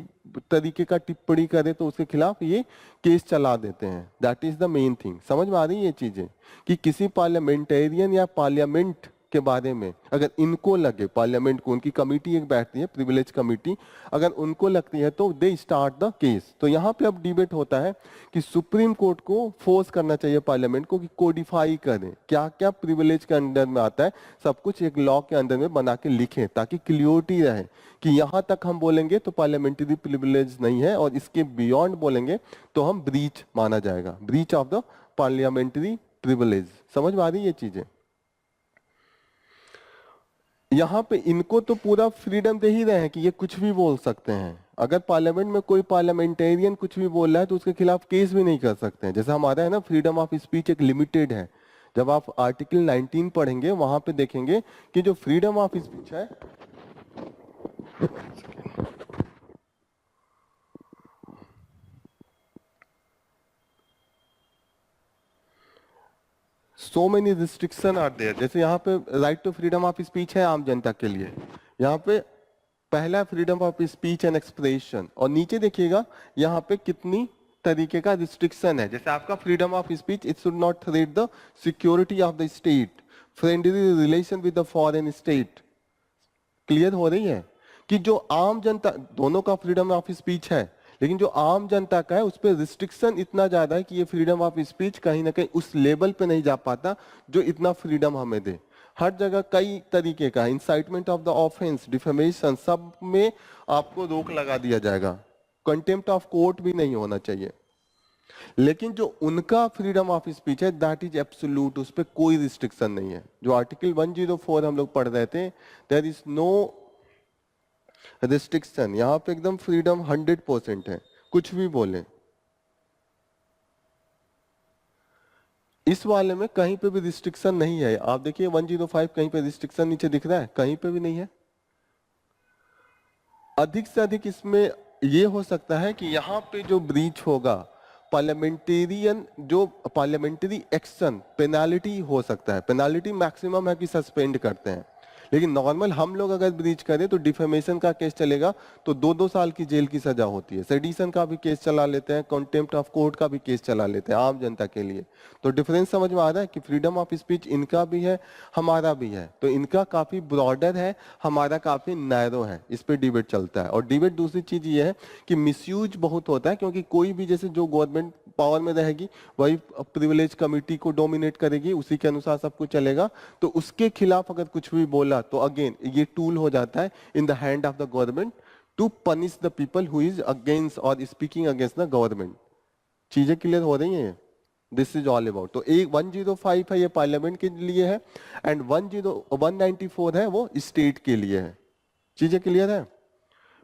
तरीके का टिप्पणी करे तो उसके खिलाफ ये केस चला देते हैं। That is the main thing. समझ में आ रही है ये चीजें कि किसी पार्लियामेंटेरियन या पार्लियामेंट के बारे में अगर इनको लगे, पार्लियामेंट को, उनकी कमेटी एक बैठती है प्रिविलेज कमेटी, अगर उनको लगती है तो दे स्टार्ट द केस। तो यहाँ पे अब डिबेट होता है कि सुप्रीम कोर्ट को फोर्स करना चाहिए पार्लियामेंट को कि कोडिफाई करें क्या क्या प्रिविलेज के अंडर में आता है, सब कुछ एक लॉ के अंदर में बना के लिखें ताकि क्लियरिटी रहे कि यहाँ तक हम बोलेंगे तो पार्लियामेंट्री प्रिविलेज नहीं है और इसके बियॉन्ड बोलेंगे तो हम ब्रीच माना जाएगा, breach of the parliamentary privilege. समझ में आ रही है ये चीजें? यहाँ पे इनको तो पूरा फ्रीडम दे ही रहे हैं कि ये कुछ भी बोल सकते हैं। अगर पार्लियामेंट में कोई पार्लियामेंटेरियन कुछ भी बोल रहा है तो उसके खिलाफ केस भी नहीं कर सकते हैं। जैसे हमारा है ना, फ्रीडम ऑफ स्पीच एक लिमिटेड है। जब आप आर्टिकल 19 पढ़ेंगे वहां पे देखेंगे कि जो फ्रीडम ऑफ स्पीच है, so many restriction are there. जैसे यहाँ पे right to freedom of speech है आम जनता के लिए, यहाँ पे पहला freedom of speech and expression, और नीचे देखिएगा यहाँ पे कितनी तरीके का रिस्ट्रिक्शन है। जैसे आपका freedom of speech, it should not threat the security of the state, friendly relation with the foreign state. Clear हो रही है कि जो आम जनता, दोनों का फ्रीडम ऑफ स्पीच है, लेकिन जो आम जनता का है उस पर रिस्ट्रिक्शन इतना ज्यादा है कि ये फ्रीडम ऑफ स्पीच कहीं ना कहीं उस लेवल पे नहीं जा पाता जो इतना फ्रीडम हमें दे। हर जगह कई तरीके का incitement of the offence, defamation, सब में आपको रोक लगा दिया जाएगा। कंटेम्प्ट ऑफ कोर्ट भी नहीं होना चाहिए। लेकिन जो उनका फ्रीडम ऑफ स्पीच है दैट इज एब्सोल्यूट, उस पर कोई रिस्ट्रिक्शन नहीं है। जो आर्टिकल 104 हम लोग पढ़ रहे थे, देयर इज नो रिस्ट्रिक्शन, यहाँ पे एकदम फ्रीडम 100% है, कुछ भी बोले। इस वाले में कहीं पे भी रिस्ट्रिक्शन नहीं है। आप देखिए 105 कहीं पे रिस्ट्रिक्शन नीचे दिख रहा है, कहीं पे भी नहीं है। अधिक से अधिक इसमें ये हो सकता है कि यहाँ पे जो ब्रीच होगा, पार्लियामेंटेरियन जो पार्लियामेंट्री एक्शन, पेनाल्टी हो सकता है। पेनाल्टी मैक्सिमम है कि सस्पेंड करते हैं, लेकिन नॉर्मल हम लोग अगर ब्रीच करें तो डिफेमेशन का केस चलेगा तो 2-2 साल की जेल की सजा होती है। सेडिशन का भी केस चला लेते हैं, कंटेम्प्ट ऑफ कोर्ट का भी केस चला लेते हैं आम जनता के लिए। तो डिफरेंस समझ में आ रहा है कि फ्रीडम ऑफ स्पीच इनका भी है, हमारा भी है। तो इनका काफी ब्रॉडर है, हमारा काफी नैरो है। इस पे डिबेट चलता है। और डिबेट दूसरी चीज ये है कि मिसयूज बहुत होता है, क्योंकि कोई भी, जैसे जो गवर्नमेंट पावर में रहेगी वही प्रिविलेज कमेटी को डोमिनेट करेगी, उसी के अनुसार सब कुछ चलेगा। तो उसके खिलाफ अगर कुछ भी बोला तो अगेन ये टूल हो जाता है in the hand of the government to punish the people who is against और स्पीकिंग अगेंस्ट द गवर्नमेंट। चीजें क्लियर हो रही हैं? This is all about. तो एक 105 है ये पार्लियामेंट के लिए है, एंड 194 है वो स्टेट के लिए है। चीजें क्लियर है?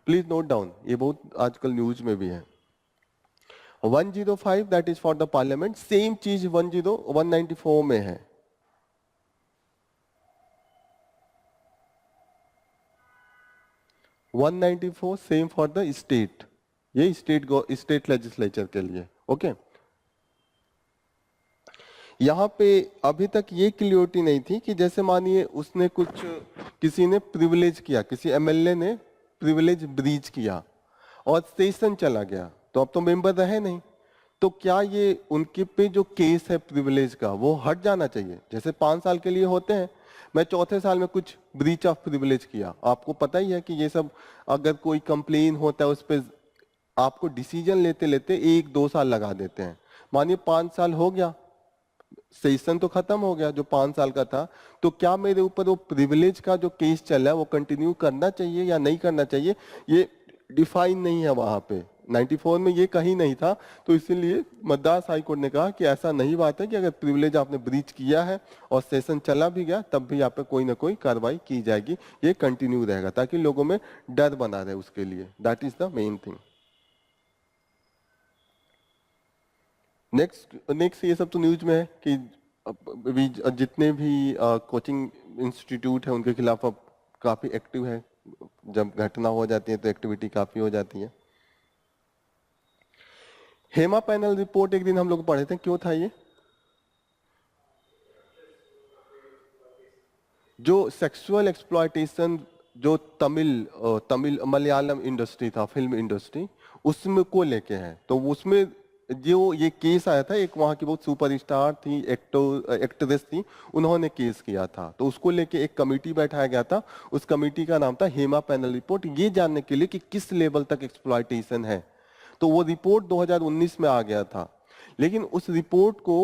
प्लीज नोट डाउन, ये बहुत आजकल न्यूज में भी है। 105 that is for the parliament, same चीज 194 में है। One 194 same for the state, ये स्टेट लेजिस्लेचर के लिए। ओके, यहाँ पे अभी तक ये क्लियरिटी नहीं थी कि जैसे मानिए उसने कुछ, किसी ने प्रिविलेज किया, किसी एमएलए ने प्रिविलेज ब्रीच किया और सेशन चला गया, तो अब तो मेंबर रहे नहीं, तो क्या ये उनके पे जो केस है प्रिविलेज का वो हट जाना चाहिए? जैसे 5 साल के लिए होते हैं, मैं चौथे साल में कुछ ब्रीच ऑफ प्रिविलेज किया, आपको पता ही है कि ये सब अगर कोई कंप्लेन होता है उस पर आपको डिसीजन लेते लेते 1-2 साल लगा देते हैं। मानिए 5 साल हो गया, सेशन तो खत्म हो गया जो 5 साल का था, तो क्या मेरे ऊपर वो प्रिविलेज का जो केस चल रहा है वो कंटिन्यू करना चाहिए या नहीं करना चाहिए? ये डिफाइन नहीं है वहां पे, 94 में ये कहीं नहीं था। तो इसीलिए मद्रास हाई कोर्ट ने कहा कि ऐसा नहीं बात है कि अगर प्रिविलेज आपने ब्रीच किया है और सेशन चला भी गया तब भी आप पे कोई ना कोई कार्रवाई की जाएगी, ये कंटिन्यू रहेगा, ताकि लोगों में डर बना रहे उसके लिए। That is the main thing. Next ये सब तो न्यूज में है कि जितने भी कोचिंग इंस्टीट्यूट है उनके खिलाफ अब काफी एक्टिव है। जब घटना हो जाती है तो एक्टिविटी काफी हो जाती है। हेमा पैनल रिपोर्ट एक दिन हम लोग पढ़े थे, क्यों था ये? जो सेक्सुअल एक्सप्लॉयटेशन जो तमिल मलयालम इंडस्ट्री था, फिल्म इंडस्ट्री, उसमें को लेके है। तो उसमें जो ये केस आया था, एक वहाँ की बहुत सुपरस्टार थी, एक्ट्रेस थी, उन्होंने केस किया था। तो उसको लेके एक कमेटी बैठाया गया था, उस कमेटी का नाम था हेमा पैनल रिपोर्ट, ये जानने के लिए कि किस लेवल तक एक्सप्लॉयटेशन है। तो वो रिपोर्ट 2019 में आ गया था, लेकिन उस रिपोर्ट को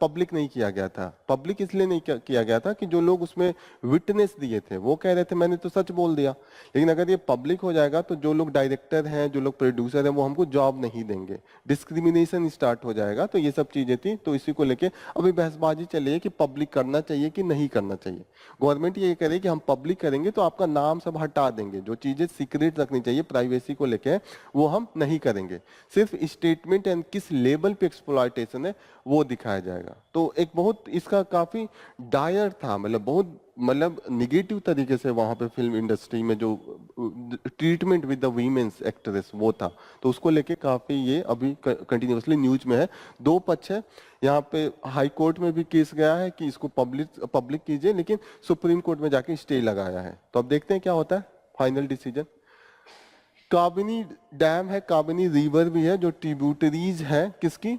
पब्लिक नहीं किया गया था। पब्लिक इसलिए नहीं किया गया था कि जो लोग उसमें विटनेस दिए थे वो कह रहे थे मैंने तो सच बोल दिया। लेकिन अगर ये पब्लिक हो जाएगा तो जो लोग डायरेक्टर हैं, जो लोग प्रोड्यूसर हैं, वो हमको जॉब नहीं देंगे, डिस्क्रिमिनेशन स्टार्ट हो जाएगा। तो ये सब चीजें थी, तो इसी को लेके अभी बहसबाजी चली है कि पब्लिक करना चाहिए कि नहीं करना चाहिए। गवर्नमेंट ये कह रही है कि हम पब्लिक करेंगे तो आपका नाम सब हटा देंगे, जो चीजें सीक्रेट रखनी चाहिए प्राइवेसी को लेके वो हम नहीं करेंगे, सिर्फ स्टेटमेंट एंड किस लेवल पे एक्सप्लॉयटेशन है वो दिखाया जाएगा। तो एक बहुत इसका काफी डायर था, मतलब निगेटिव तरीके से वहां पे फिल्म इंडस्ट्री में जो treatment with the women's actress वो था, तो उसको लेके काफी ये अभी कंटिन्यूअसली न्यूज में है। दो पक्ष है यहाँ पे, हाई कोर्ट में भी केस गया है कि इसको पब्लिक कीजिए, लेकिन सुप्रीम कोर्ट में जाके स्टे लगाया है। तो अब देखते हैं क्या होता है फाइनल डिसीजन। काबिनी डैम है, काबिनी रिवर भी है, जो ट्रिब्यूटरीज है किसकी,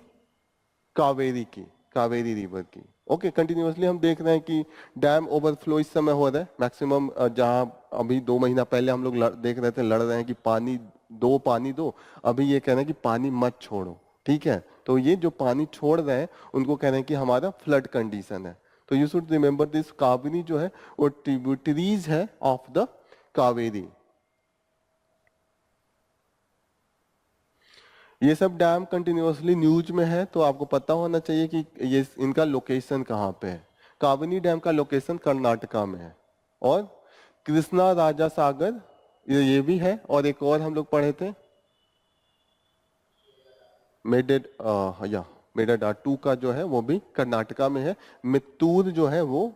कावेरी की, कावेरी रिवर की। ओके, कंटिन्यूअसली हम देख रहे हैं कि डैम ओवरफ्लो इस समय हो रहा है मैक्सिमम। जहां अभी 2 महीना पहले हम लोग देख रहे थे, लड़ रहे हैं कि पानी दो, अभी ये कह रहे हैं कि पानी मत छोड़ो। ठीक है, तो ये जो पानी छोड़ रहे हैं उनको कह रहे हैं कि हमारा फ्लड कंडीशन है। तो you should remember this, Kaveri जो है वो ट्रिब्यूटरीज है ऑफ द कावेरी। ये सब डैम कंटिन्यूअसली न्यूज में है, तो आपको पता होना चाहिए कि ये इनका लोकेशन कहाँ पे है। काबिनी डैम का लोकेशन कर्नाटका में है, और कृष्णा राजा सागर ये भी है, और एक और हम लोग पढ़े थे मेडेडाटू का जो है वो भी कर्नाटका में है। मित्तूर जो है वो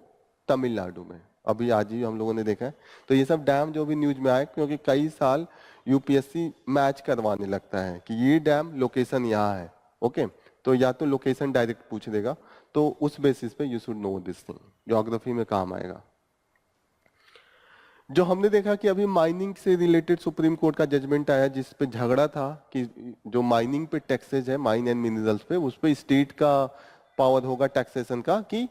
तमिलनाडु में, अभी आज ही हम लोगों ने देखा है। तो ये सब डैम जो भी न्यूज में आए, क्योंकि कई साल यूपीएससी मैच करवाने लगता है कि ये डैम लोकेशन यहाँ है। ओके, तो या तो लोकेशन डायरेक्ट पूछ देगा, तो उस बेसिस पे you should know this thing, geography में काम आएगा। जो हमने देखा कि अभी माइनिंग से रिलेटेड सुप्रीम कोर्ट का जजमेंट आया, जिस पे झगड़ा था कि जो माइनिंग पे टैक्सेस है, माइन एंड मिनरल्स पे, उस पे स्टेट का पावर होगा टैक्सेशन का कि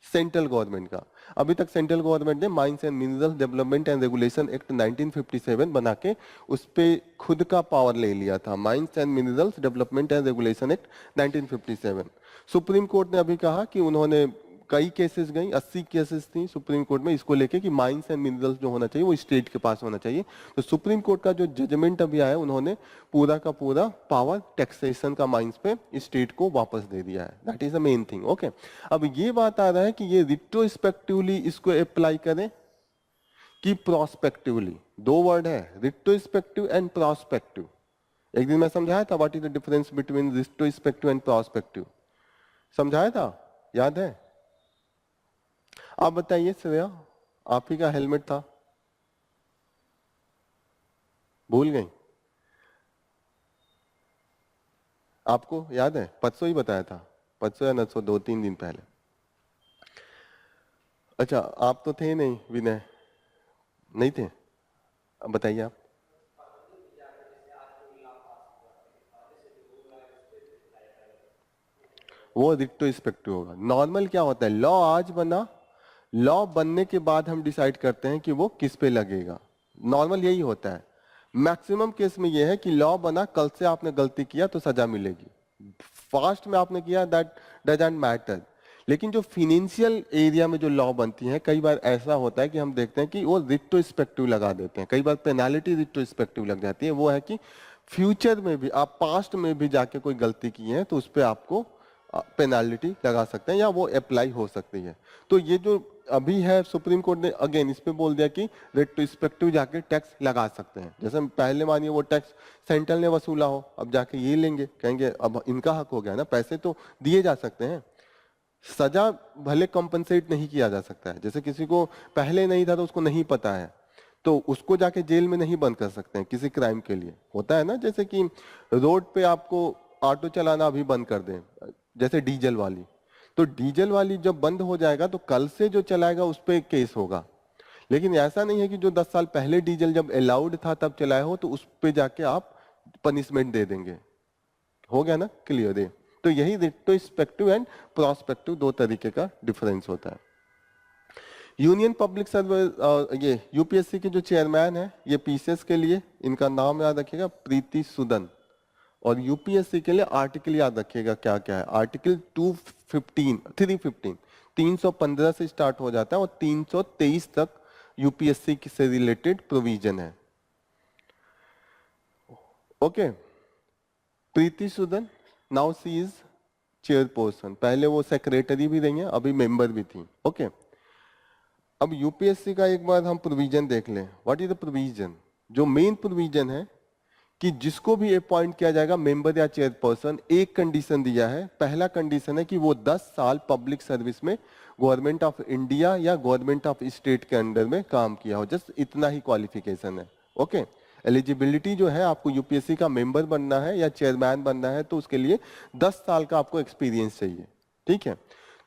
सेंट्रल गवर्नमेंट का। अभी तक सेंट्रल गवर्नमेंट ने mines and minerals development and regulation act 1957 बना के उस पे खुद का पावर ले लिया था, mines and minerals development and regulation act 1957। Supreme court ने अभी कहा कि उन्होंने कई केसेस गई, 80 केसेस थी सुप्रीम कोर्ट में इसको लेके कि माइंस एंड मिनरल्स जो होना चाहिए वो स्टेट के पास होना चाहिए। तो सुप्रीम कोर्ट का जो जजमेंट अभी आया, उन्होंने पूरा का पूरा पावर टैक्सेशन का माइंस पे स्टेट को वापस दे दिया है। That is the main thing. Okay, अब ये बात आ रहा है कि ये रिट्रोस्पेक्टिवली इसको अप्लाई करें कि प्रोस्पेक्टिवली। दो वर्ड है, रिट्रोस्पेक्टिव एंड प्रोस्पेक्टिव। एक दिन मैं समझाया था what is the difference between retrospective and prospective, समझाया था, याद है? आप बताइए श्रेया, आप ही का हेलमेट था, भूल गई? आपको याद है? परसों ही बताया था, परसों या नसो 2-3 दिन पहले। अच्छा, आप तो थे नहीं, विनय नहीं थे, अब बताइए आप। वो रिट्रोस्पेक्टिव होगा। नॉर्मल क्या होता है, लॉ आज बना, लॉ बनने के बाद हम डिसाइड करते हैं कि वो किस पे लगेगा। नॉर्मल यही होता है। मैक्सिमम केस में ये है कि लॉ बना, कल से आपने गलती किया तो सजा मिलेगी, फास्ट में आपने किया दैट डजंट मैटर। लेकिन जो फिनेंशियल एरिया में जो लॉ बनती है, कई बार ऐसा होता है कि हम देखते हैं कि वो रिट्रोस्पेक्टिव लगा देते हैं, कई बार पेनाल्टी रिट्रोस्पेक्टिव लग जाती है। वो है कि फ्यूचर में भी आप पास्ट में भी जाके कोई गलती की है तो उस पर आपको पेनाल्टी लगा सकते हैं या वो अप्लाई हो सकती है। तो ये जो अभी है, सुप्रीम कोर्ट ने अगेन इस पे बोल दिया कि रेट्रोस्पेक्टिव जाके टैक्स लगा सकते हैं। जैसे पहले मानिए वो टैक्स सेंट्रल ने वसूला हो, अब जाके ये लेंगे, कहेंगे अब इनका हक हो गया ना, पैसे तो दिए जा सकते हैं। सजा भले कंपनसेट नहीं किया जा सकता है, जैसे किसी को पहले नहीं था तो उसको नहीं पता है, तो उसको जाके जेल में नहीं बंद कर सकते हैं किसी क्राइम के लिए। होता है ना, जैसे कि रोड पे आपको ऑटो चलाना अभी बंद कर दें, जैसे डीजल वाली, तो डीजल वाली जब बंद हो जाएगा तो कल से जो चलाएगा उस पर केस होगा। लेकिन ऐसा नहीं है कि जो 10 साल पहले डीजल जब अलाउड था तब चलाए हो तो उस पे जाके आप पनिशमेंट दे देंगे। हो गया ना क्लियर है? तो यही रिट्रोस्पेक्टिव एंड प्रोस्पेक्टिव दो तरीके का डिफरेंस होता है। यूनियन पब्लिक सर्विस, ये यूपीएससी के जो चेयरमैन है, ये पीसीएस के लिए, इनका नाम याद रखिएगा, प्रीति सुदन। और यूपीएससी के लिए आर्टिकल याद रखिएगा क्या क्या है। आर्टिकल 315 315 से स्टार्ट हो जाता है और 323 तक यूपीएससी से रिलेटेड प्रोविजन है। Okay, Preeti Sudan now see is chairperson, पहले वो सेक्रेटरी भी रही हैं, अभी मेंबर भी थी। ओके, अब यूपीएससी का एक बार हम प्रोविजन देख लें। What is the provision? जो मेन प्रोविजन है कि जिसको भी अपॉइंट किया जाएगा मेंबर या चेयरपर्सन, एक कंडीशन दिया है। पहला कंडीशन है कि वो 10 साल पब्लिक सर्विस में गवर्नमेंट ऑफ इंडिया या गवर्नमेंट ऑफ स्टेट के अंडर में काम किया हो, जस्ट इतना ही क्वालिफिकेशन है। ओके, एलिजिबिलिटी जो है, आपको यूपीएससी का मेंबर बनना है या चेयरमैन बनना है तो उसके लिए 10 साल का आपको एक्सपीरियंस चाहिए। ठीक है,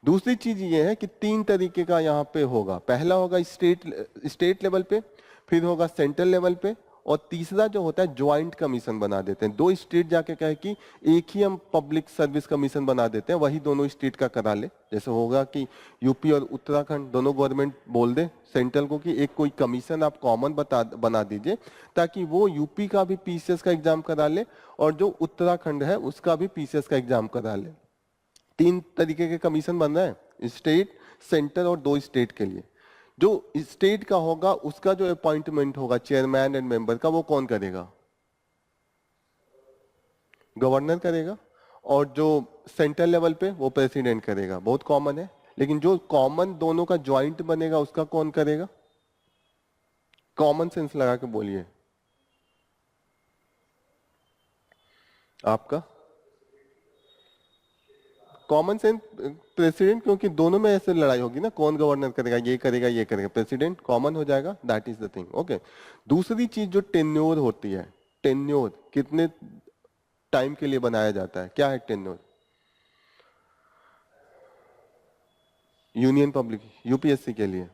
दूसरी चीज ये है कि 3 तरीके का यहाँ पे होगा। पहला होगा स्टेट लेवल पे, फिर होगा सेंट्रल लेवल पे, और तीसरा जो होता है ज्वाइंट कमीशन बना देते हैं। 2 स्टेट जाके कहे कि एक ही हम पब्लिक सर्विस कमीशन बना देते हैं, वही दोनों स्टेट का करा ले। जैसे होगा कि यूपी और उत्तराखंड दोनों गवर्नमेंट बोल दे सेंट्रल को कि एक कोई कमीशन आप कॉमन बना दीजिए, ताकि वो यूपी का भी पीसीएस का एग्जाम करा ले और जो उत्तराखंड है उसका भी पीसीएस का एग्जाम करा ले। 3 तरीके के कमीशन बन रहा है, स्टेट, सेंटर और 2 स्टेट के लिए। जो स्टेट का होगा उसका जो अपॉइंटमेंट होगा चेयरमैन एंड मेंबर का, वो कौन करेगा? गवर्नर करेगा। और जो सेंट्रल लेवल पे वो प्रेसिडेंट करेगा, बहुत कॉमन है। लेकिन जो कॉमन दोनों का ज्वाइंट बनेगा उसका कौन करेगा? कॉमन सेंस लगा के बोलिए आपका। कॉमन सेंस प्रेसिडेंट, क्योंकि दोनों में ऐसे लड़ाई होगी ना, कौन गवर्नर करेगा, ये करेगा ये करेगा, प्रेसिडेंट कॉमन हो जाएगा। That is the thing. Okay, दूसरी चीज जो टेन्योर होती है, टेन्योर कितने टाइम के लिए बनाया जाता है? क्या है टेन्योर? यूनियन पब्लिक यूपीएससी के लिए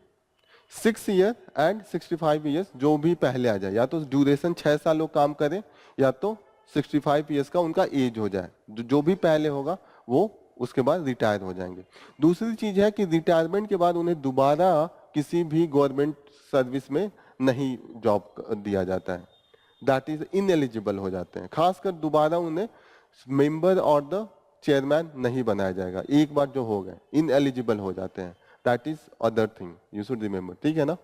6 ईयर एंड 65 ईयर्स, जो भी पहले आ जाए। या तो ड्यूरेशन 6 साल वो काम करे, या तो 65 ईयर्स का उनका एज हो जाए। जो भी पहले होगा वो उसके बाद रिटायर हो जाएंगे। दूसरी चीज है कि रिटायरमेंट के बाद उन्हें दोबारा किसी भी गवर्नमेंट सर्विस में नहीं जॉब दिया जाता है, दैट इज इनएलिजिबल हो जाते हैं। खासकर दोबारा उन्हें मेंबर और द चेयरमैन नहीं बनाया जाएगा, एक बार जो हो गए इनएलिजिबल हो जाते हैं। That is other thing you should remember. ठीक है ना?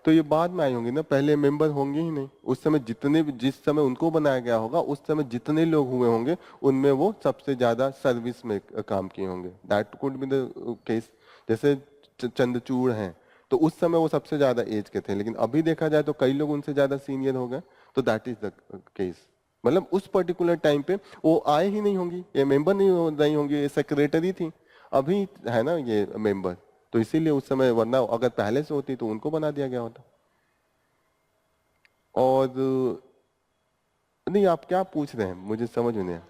तो ये बाद में आई होंगी ना, पहले मेंबर होंगे ही नहीं। उस समय जितने भी, जिस समय उनको बनाया गया होगा उस समय जितने लोग हुए होंगे उनमें वो सबसे ज्यादा सर्विस में काम किए होंगे। That could be the case. जैसे चंद्रचूड़ हैं तो उस समय वो सबसे ज्यादा एज के थे, लेकिन अभी देखा जाए तो कई लोग उनसे ज्यादा सीनियर हो गए। तो दैट इज द केस। मतलब उस पर्टिकुलर टाइम पे वो आए ही नहीं होंगी, ये मेंबर नहीं होंगी, ये सेक्रेटरी थी, अभी है ना ये मेंबर। तो इसीलिए उस समय, वरना अगर पहले से होती तो उनको बना दिया गया होता। और नहीं, आप क्या पूछ रहे हैं मुझे समझ में नहीं आया।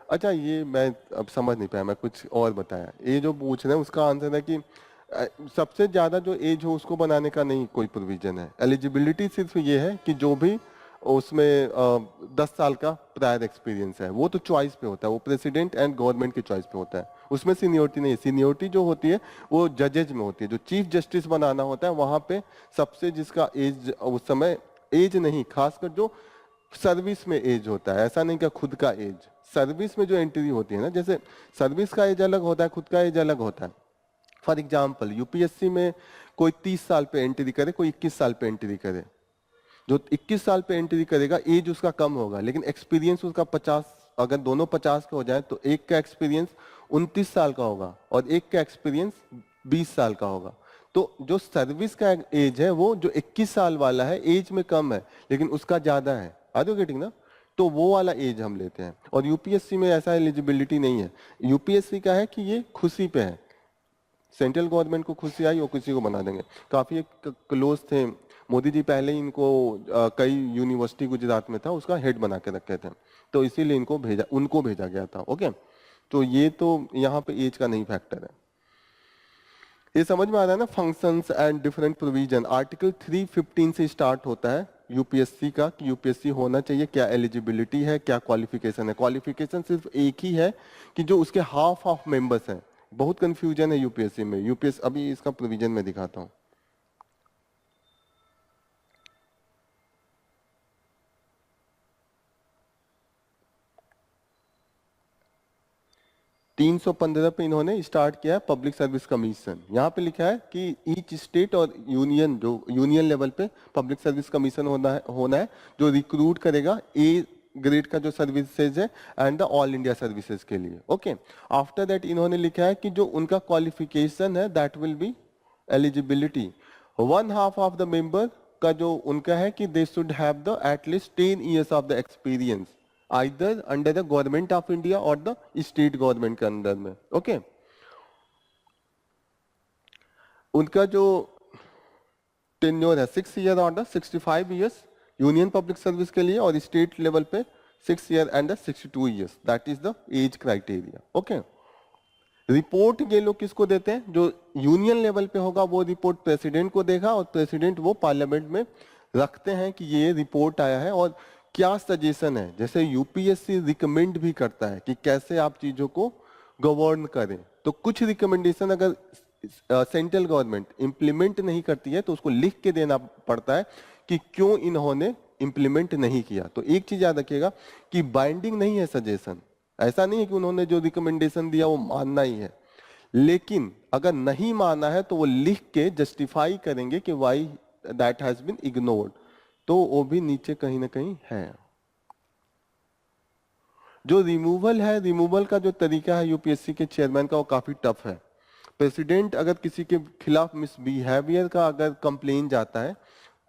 अच्छा, ये मैं अब समझ नहीं पाया, मैं कुछ और बताया। ये जो पूछ रहे हैं उसका आंसर है कि सबसे ज्यादा जो एज हो उसको बनाने का नहीं कोई प्रोविजन है। एलिजिबिलिटी सिर्फ ये है कि जो भी उसमें 10 साल का प्रायर एक्सपीरियंस है, वो तो चॉइस पे होता है, वो प्रेसिडेंट एंड गवर्नमेंट की चॉइस पे होता है। उसमें सीनियोरिटी नहीं है। सीनियोरिटी जो होती है वो जजेज में होती है। जो चीफ जस्टिस बनाना होता है वहां पे सबसे जिसका एज उस समय, एज नहीं, खासकर जो सर्विस में एज होता है, ऐसा नहीं कि खुद का एज, सर्विस में जो एंट्री होती है ना, जैसे सर्विस का एज अलग होता है, खुद का एज अलग होता है। फॉर एग्जाम्पल यूपीएससी में कोई 30 साल पे एंट्री करे, कोई 21 साल पे एंट्री करे। जो 21 साल पे एंट्री करेगा एज उसका कम होगा, लेकिन एक्सपीरियंस उसका 50, अगर दोनों 50 के हो जाए तो एक का एक्सपीरियंस 29 साल का होगा और एक का एक्सपीरियंस 20 साल का होगा। तो जो सर्विस का एज है वो जो 21 साल वाला है एज में कम है, लेकिन उसका ज्यादा है। आर यू गेटिंग ना? तो वो वाला एज हम लेते हैं। और यूपीएससी में ऐसा एलिजिबिलिटी नहीं है। यूपीएससी का है कि ये खुशी पे है, सेंट्रल गवर्नमेंट को खुशी आई वो किसी को बना देंगे। काफी क्लोज थे मोदी जी, पहले ही इनको कई यूनिवर्सिटी गुजरात में था उसका हेड बना के रखे थे, तो इसीलिए उनको भेजा गया था। ओके, तो ये तो यहाँ पे एज का नहीं फैक्टर है। ये समझ में आ रहा है ना? Functions and different provision article 315 से स्टार्ट होता है यूपीएससी का कि यूपीएससी होना चाहिए, क्या एलिजिबिलिटी है, क्या क्वालिफिकेशन है। क्वालिफिकेशन सिर्फ एक ही है कि जो उसके हाफ ऑफ मेंबर्स हैं। बहुत कंफ्यूजन है यूपीएससी में। यूपीएस अभी इसका प्रोविजन में दिखाता हूँ। तीन 315 पे इन्होंने स्टार्ट किया है पब्लिक सर्विस कमीशन। यहाँ पे लिखा है कि ईच स्टेट और यूनियन, जो यूनियन लेवल पे पब्लिक सर्विस कमीशन होना है जो रिक्रूट करेगा ए ग्रेड का जो सर्विसेज है and the all India services के लिए। ओके, आफ्टर दैट इन्होंने लिखा है कि जो उनका क्वालिफिकेशन है that will B eligibility. 1/2 of the member का जो उनका है कि they should have the at least 10 years of the experience either under the government of India or the state government के अंदर में। ओके, उनका जो टेन्योर है 6 year और the 65 years union public service के लिए, और स्टेट लेवल पे 6 year and 62 years, that is the age criteria. Okay, report ये लोग किसको देते हैं? जो यूनियन लेवल पे होगा वो रिपोर्ट प्रेसिडेंट को देगा, और प्रेसिडेंट वो पार्लियामेंट में रखते हैं कि ये रिपोर्ट आया है और क्या सजेशन है। जैसे यूपीएससी रिकमेंड भी करता है कि कैसे आप चीजों को गवर्न करें, तो कुछ रिकमेंडेशन अगर सेंट्रल गवर्नमेंट इंप्लीमेंट नहीं करती है तो उसको लिख के देना पड़ता है कि क्यों इन्होंने इंप्लीमेंट नहीं किया। तो एक चीज याद रखिएगा कि बाइंडिंग नहीं है सजेशन। ऐसा नहीं है कि उन्होंने जो रिकमेंडेशन दिया वो मानना ही है, लेकिन अगर नहीं माना है तो वो लिख के जस्टिफाई करेंगे कि why that has been ignored, तो वो भी नीचे कहीं ना कहीं है। जो रिमूवल है, रिमूवल का जो तरीका है यूपीएससी के चेयरमैन का वो काफी टफ है। प्रेसिडेंट अगर किसी के खिलाफ मिसबिहेवियर का अगर कंप्लेन जाता है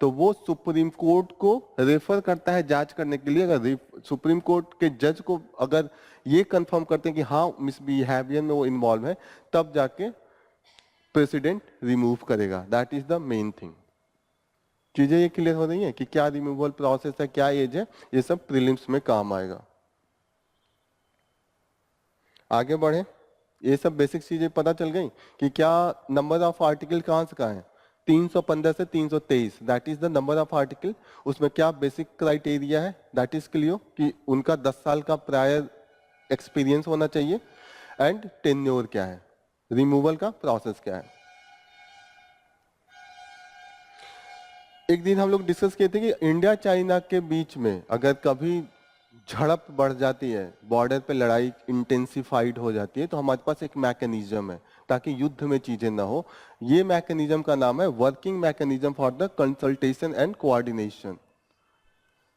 तो वो सुप्रीम कोर्ट को रेफर करता है जांच करने के लिए। अगर सुप्रीम कोर्ट के जज को अगर ये कंफर्म करते हैं कि हाँ मिसबिहेवियर में वो इन्वॉल्व है, तब जाके प्रेसिडेंट रिमूव करेगा। That is the main thing. चीजें ये क्लियर हो रही है कि क्या रिमूवल प्रोसेस है, क्या एज है, ये सब प्रीलिम्स में काम आएगा। आगे बढ़े, ये सब बेसिक चीजें पता चल गई कि क्या नंबर ऑफ आर्टिकल कहां से कहां है। 315 से 323 that is the number of article. उसमें क्या बेसिक क्राइटेरिया है, दैट इज क्लियर कि उनका 10 साल का प्रायर एक्सपीरियंस होना चाहिए, एंड टेन्योर क्या है, रिमूवल का प्रोसेस क्या है। एक दिन हम लोग डिस्कस किए थे कि इंडिया चाइना के बीच में अगर कभी झड़प बढ़ जाती है, बॉर्डर पे लड़ाई इंटेंसिफाइड हो जाती है, तो हमारे पास एक मैकेनिज्म है ताकि युद्ध में चीजें ना हो। ये मैकेनिज्म का नाम है working mechanism for the consultation and coordination.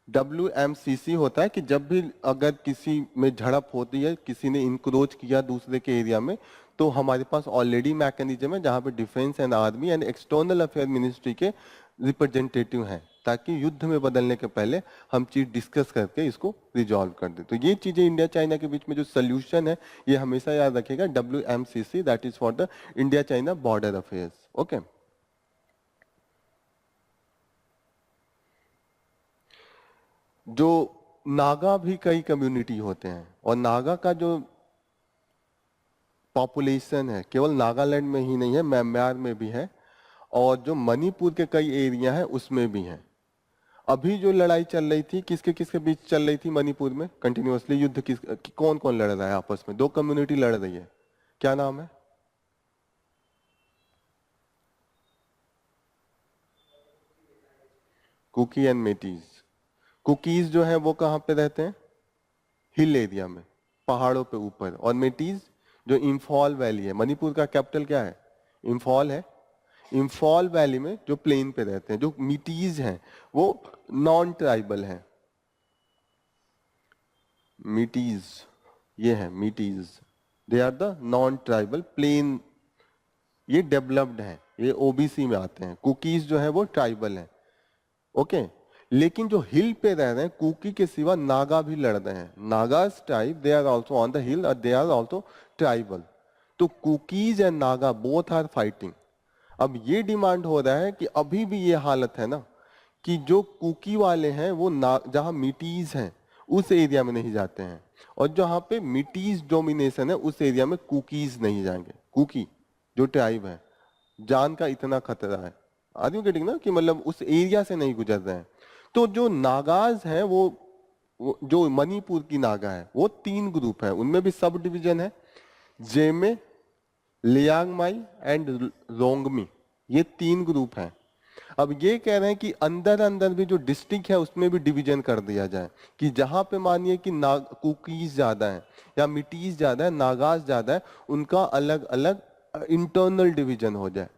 WMCC होता है कि जब भी अगर किसी में झड़प होती है, किसी ने इंक्रोच किया दूसरे के एरिया में, तो हमारे पास ऑलरेडी मैकेनिज्म है जहां पे defence and army and external affair ministry के रिप्रेजेंटेटिव हैं, ताकि युद्ध में बदलने के पहले हम चीज डिस्कस करके इसको रिजॉल्व कर दें। तो ये चीजें इंडिया चाइना के बीच में जो सोल्यूशन है, ये हमेशा याद रखिएगा, WMCC that is for the India China border affairs. Okay, जो नागा भी कई कम्युनिटी होते हैं, और नागा का जो पॉपुलेशन है केवल नागालैंड में ही नहीं है, म्यांमार में भी है, और जो मणिपुर के कई एरिया है उसमें भी है। अभी जो लड़ाई चल रही थी किसके किसके बीच चल रही थी मणिपुर में कंटिन्यूअसली युद्ध, कौन कौन लड़ रहा है आपस में? दो कम्युनिटी लड़ रही है, क्या नाम है? Cookie and मेटीज। कुकीज जो है वो कहाँ पे रहते हैं? हिल एरिया में, पहाड़ों पे ऊपर। और मेटीज जो इम्फॉल वैली है, मणिपुर का कैपिटल क्या है? इम्फॉल है। इम्फॉल वैली में जो प्लेन पे रहते हैं, जो मीटीज हैं, वो नॉन ट्राइबल हैं। मीटीज, ये है Meiteis, they are the non tribal plain. ये डेवलप्ड है, ये ओबीसी में आते हैं। कुकीज जो है वो ट्राइबल है। ओके, लेकिन जो हिल पे रह रहे हैं, कुकी के सिवा नागा भी लड़ रहे हैं। Nagas tribe, they are also on the hill और दे आर ऑल्सो ट्राइबल। तो Kukis and Naga both are fighting. अब ये डिमांड हो रहा है कि अभी भी ये हालत है ना कि जो कुकी वाले हैं वो जहां मिटीज हैं उस एरिया में नहीं जाते हैं, और जहां पे मिटीज डोमिनेशन है उस एरिया में कुकीज नहीं जाएंगे। कुकी जो ट्राइब है, जान का इतना खतरा है, आदमी गेटिंग ना, कि मतलब उस एरिया से नहीं गुजर रहे हैं। तो जो नागाज है वो जो मणिपुर की नागा है वो 3 ग्रुप है, उनमें भी सब डिवीजन है, जेमे, लियांगमाई एंड रोंगमी, ये 3 ग्रुप हैं। अब ये कह रहे हैं कि अंदर अंदर भी जो डिस्ट्रिक्ट है उसमें भी डिवीजन कर दिया जाए, कि जहां पे मानिए कि कुकीज ज्यादा है या मिटीज ज्यादा है, नागाज ज्यादा है, उनका अलग अलग इंटरनल डिवीजन हो जाए।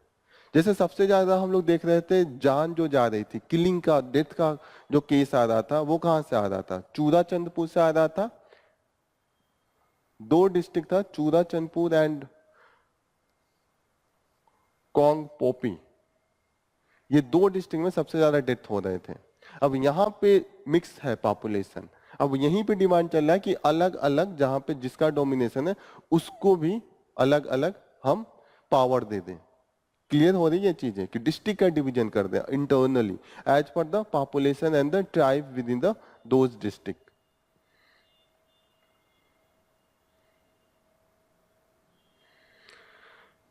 जैसे सबसे ज्यादा हम लोग देख रहे थे जान जो जा रही थी, किलिंग का, डेथ का जो केस आ रहा था, वो कहां से आ रहा था? चूराचंदपुर से आ रहा था। 2 डिस्ट्रिक्ट था, चूराचंदपुर एंड कोंग पोपी, ये 2 डिस्ट्रिक्ट में सबसे ज्यादा डेथ हो रहे थे। अब यहाँ पे मिक्स है पॉपुलेशन, अब यहीं पे डिमांड चल रहा है कि अलग अलग जहां पे जिसका डोमिनेशन है उसको भी अलग अलग हम पावर दे दें। क्लियर हो रही है चीजें कि डिस्ट्रिक्ट का डिवीजन कर दें internally as per the population and the tribe within the those district.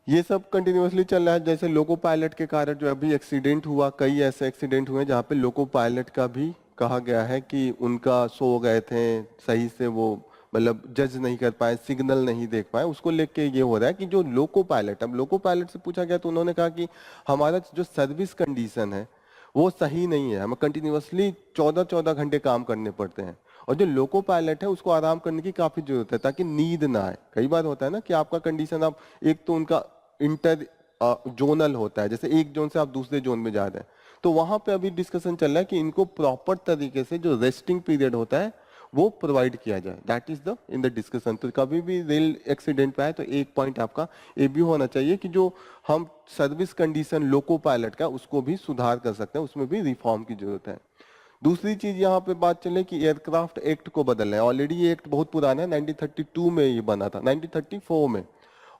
ये सब कंटिन्यूअसली चल रहा है। जैसे लोको पायलट के कारण जो अभी एक्सीडेंट हुआ, कई ऐसे एक्सीडेंट हुए जहाँ पे लोको पायलट का भी कहा गया है कि उनका सो गए थे, सही से वो मतलब जज नहीं कर पाए, सिग्नल नहीं देख पाए, उसको लेके ये हो रहा है कि जो लोको पायलट, अब लोको पायलट से पूछा गया तो उन्होंने कहा कि हमारा जो सर्विस कंडीशन है वो सही नहीं है, हमें कंटिन्यूअसली 14-14 घंटे काम करने पड़ते हैं, और जो लोको पायलट है उसको आराम करने की काफी जरूरत है ताकि नींद ना आए। कई बार होता है ना कि आपका कंडीशन, आप एक तो उनका इंटर जोनल होता है, जैसे एक जोन से आप दूसरे जोन में जा रहे हैं, तो वहां पे अभी डिस्कशन चल रहा है कि इनको प्रॉपर तरीके से जो रेस्टिंग पीरियड होता है वो प्रोवाइड किया जाए। That is the in the discussion. तो कभी भी रेल एक्सीडेंट पे आए तो एक पॉइंट आपका ये भी होना चाहिए कि जो हम सर्विस कंडीशन लोको पायलट का उसको भी सुधार कर सकते हैं, उसमें भी रिफॉर्म की जरूरत है। दूसरी चीज यहाँ पे बात चले कि एयरक्राफ्ट एक्ट को बदलना है। ऑलरेडी ये एक्ट बहुत पुराना है, 1932 में ये बना था, 1934 में,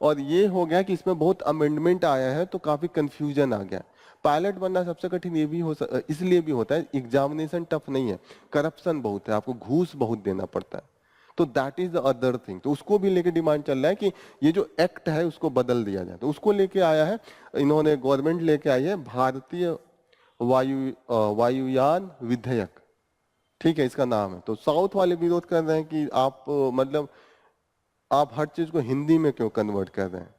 और ये हो गया कि इसमें बहुत अमेंडमेंट आया है तो काफी कंफ्यूजन आ गया। पायलट बनना सबसे कठिन ये भी इसलिए भी होता है, एग्जामिनेशन टफ नहीं है, करप्शन बहुत है, आपको घूस बहुत देना पड़ता है, तो that is the other thing. तो उसको भी लेके डिमांड चल रहा है कि ये जो एक्ट है उसको बदल दिया जाए। तो उसको लेके आया है इन्होंने, गवर्नमेंट लेके आई है भारतीय वायुयान विधेयक, ठीक है, इसका नाम है। तो साउथ वाले विरोध कर रहे हैं कि आप मतलब आप हर चीज को हिंदी में क्यों कन्वर्ट कर रहे हैं।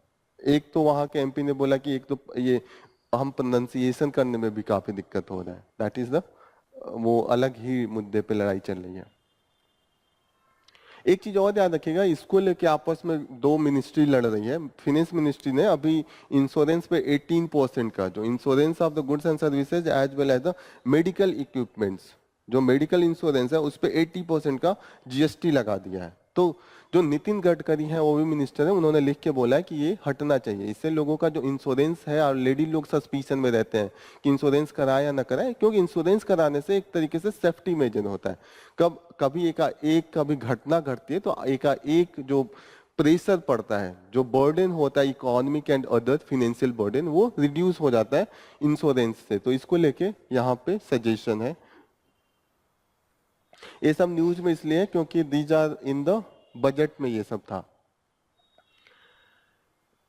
एक तो वहां के एमपी ने बोला कि एक तो ये हम प्रोनाउंसिएशन करने में भी काफी दिक्कत हो रहा है, दैट इज द वो अलग ही मुद्दे पे लड़ाई चल रही है। एक चीज और याद रखिएगा, इसको लेके आपस में 2 मिनिस्ट्री लड़ रही है। फिनेंस मिनिस्ट्री ने अभी इंश्योरेंस पे 18% का, जो insurance of the goods and services as well as the medical equipments, जो मेडिकल इंश्योरेंस है उस पे 80% का जीएसटी लगा दिया है। तो जो नितिन गडकरी है वो भी मिनिस्टर है, उन्होंने लिख के बोला है कि ये हटना चाहिए। इससे लोगों का जो इंश्योरेंस है, और लेडी लोग सस्पिशन में रहते हैं कि इंश्योरेंस कराए या ना कराए, क्योंकि इंश्योरेंस कराने से एक तरीके से सेफ्टी मेजर होता है। कभी कभी घटना घटती है तो एक जो प्रेशर पड़ता है, जो बर्डन होता है economic and other financial burden, वो रिड्यूस हो जाता है इंश्योरेंस से। तो इसको लेके यहाँ पे सजेशन है। ये सब न्यूज में इसलिए है क्योंकि these are in the budget में ये सब था।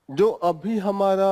जो अभी हमारा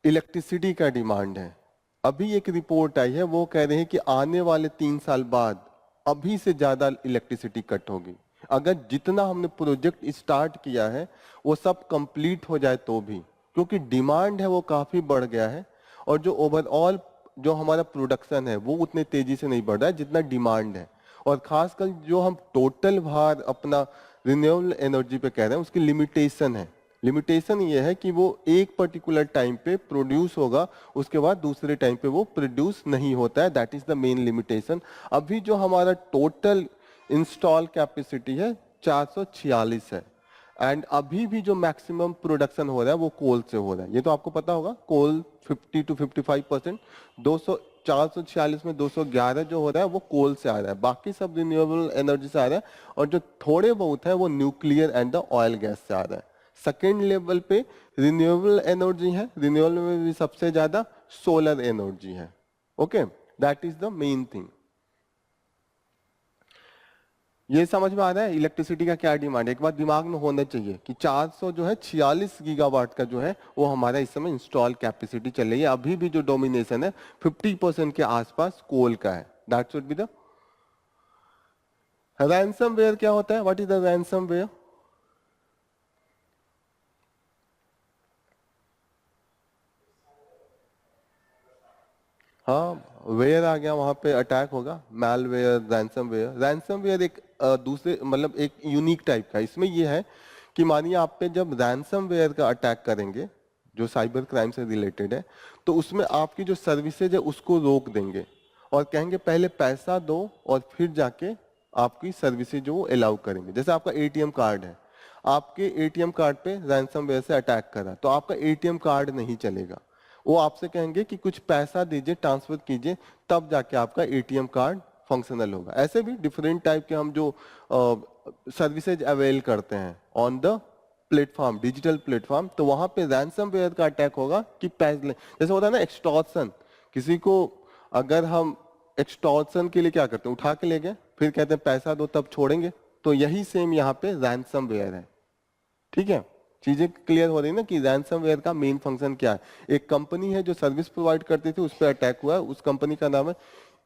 इलेक्ट्रिसिटी का डिमांड है, अभी एक रिपोर्ट आई है, वो कह रहे हैं कि आने वाले 3 साल बाद अभी से ज्यादा इलेक्ट्रिसिटी कट होगी। अगर जितना हमने प्रोजेक्ट स्टार्ट किया है वो सब कंप्लीट हो जाए तो भी, क्योंकि डिमांड है वो काफी बढ़ गया है, और जो ओवरऑल जो हमारा प्रोडक्शन है वो उतने तेजी से नहीं बढ़ रहा है जितना डिमांड है। और खासकर जो हम टोटल भार अपना रिन्यूएबल एनर्जी पे कह रहे हैं उसकी लिमिटेशन है। लिमिटेशन ये है कि वो एक पर्टिकुलर टाइम पे प्रोड्यूस होगा, उसके बाद दूसरे टाइम पे वो प्रोड्यूस नहीं होता है, that is the main limitation. अभी जो हमारा टोटल इंस्टॉल कैपेसिटी है 446 है, एंड अभी भी जो मैक्सिमम प्रोडक्शन हो रहा है वो कोल से हो रहा है। ये तो आपको पता होगा, कोल 50 to 55%, 446 में 211 जो हो रहा है वो कोल से आ रहा है, बाकी सब रिन्यूएबल एनर्जी से आ रहा है, और जो थोड़े बहुत है वो nuclear and the oil gas से आ रहा है। सेकेंड लेवल पे रिन्यूएबल एनर्जी है, रिन्यूएबल में भी सबसे ज्यादा सोलर एनर्जी है। Okay, that is the main thing. ये समझ में आ रहा है इलेक्ट्रिसिटी का क्या डिमांड है। एक बात दिमाग में होना चाहिए कि 400 जो है 46 गीगावाट का जो है वो हमारा इस समय इंस्टॉल कैपेसिटी चल रही है। अभी भी जो डोमिनेशन है 50% के आसपास कोल का है। That should be the ransomware. क्या होता है? What is the ransomware? हाँ, वेयर आ गया, वहां पे अटैक होगा, मैलवेयर, रैंसमवेयर। रैंसमवेयर एक दूसरे मतलब एक यूनिक टाइप का। इसमें ये है कि मानिए आप पे जब रैंसमवेयर का अटैक करेंगे जो साइबर क्राइम से रिलेटेड है, तो उसमें आपकी जो सर्विसेज है उसको रोक देंगे और कहेंगे पहले पैसा दो और फिर जाके आपकी सर्विसेज जो अलाउ करेंगे। जैसे आपका एटीएम कार्ड है, आपके एटीएम कार्ड पे रैंसमवेयर से अटैक करा तो आपका एटीएम कार्ड नहीं चलेगा। वो आपसे कहेंगे कि कुछ पैसा दीजिए, ट्रांसफर कीजिए, तब जाके आपका एटीएम कार्ड फंक्शनल होगा। ऐसे भी डिफरेंट टाइप के हम जो सर्विसेज अवेल करते हैं on the platform, digital platform, तो वहां पे रैंसमवेयर का अटैक होगा कि पैसे जैसे होता है ना एक्सटॉर्शन। किसी को अगर हम एक्सटॉर्शन के लिए क्या करते हैं, उठा के ले गए फिर कहते हैं पैसा दो तब छोड़ेंगे, तो यही सेम यहाँ पे रैंसमवेयर है। ठीक है, चीजें क्लियर हो रही ना कि रैंसमवेयर का मेन फंक्शन क्या है। एक कंपनी है जो सर्विस प्रोवाइड करती थी, उस पर अटैक हुआ है। उस कंपनी का नाम है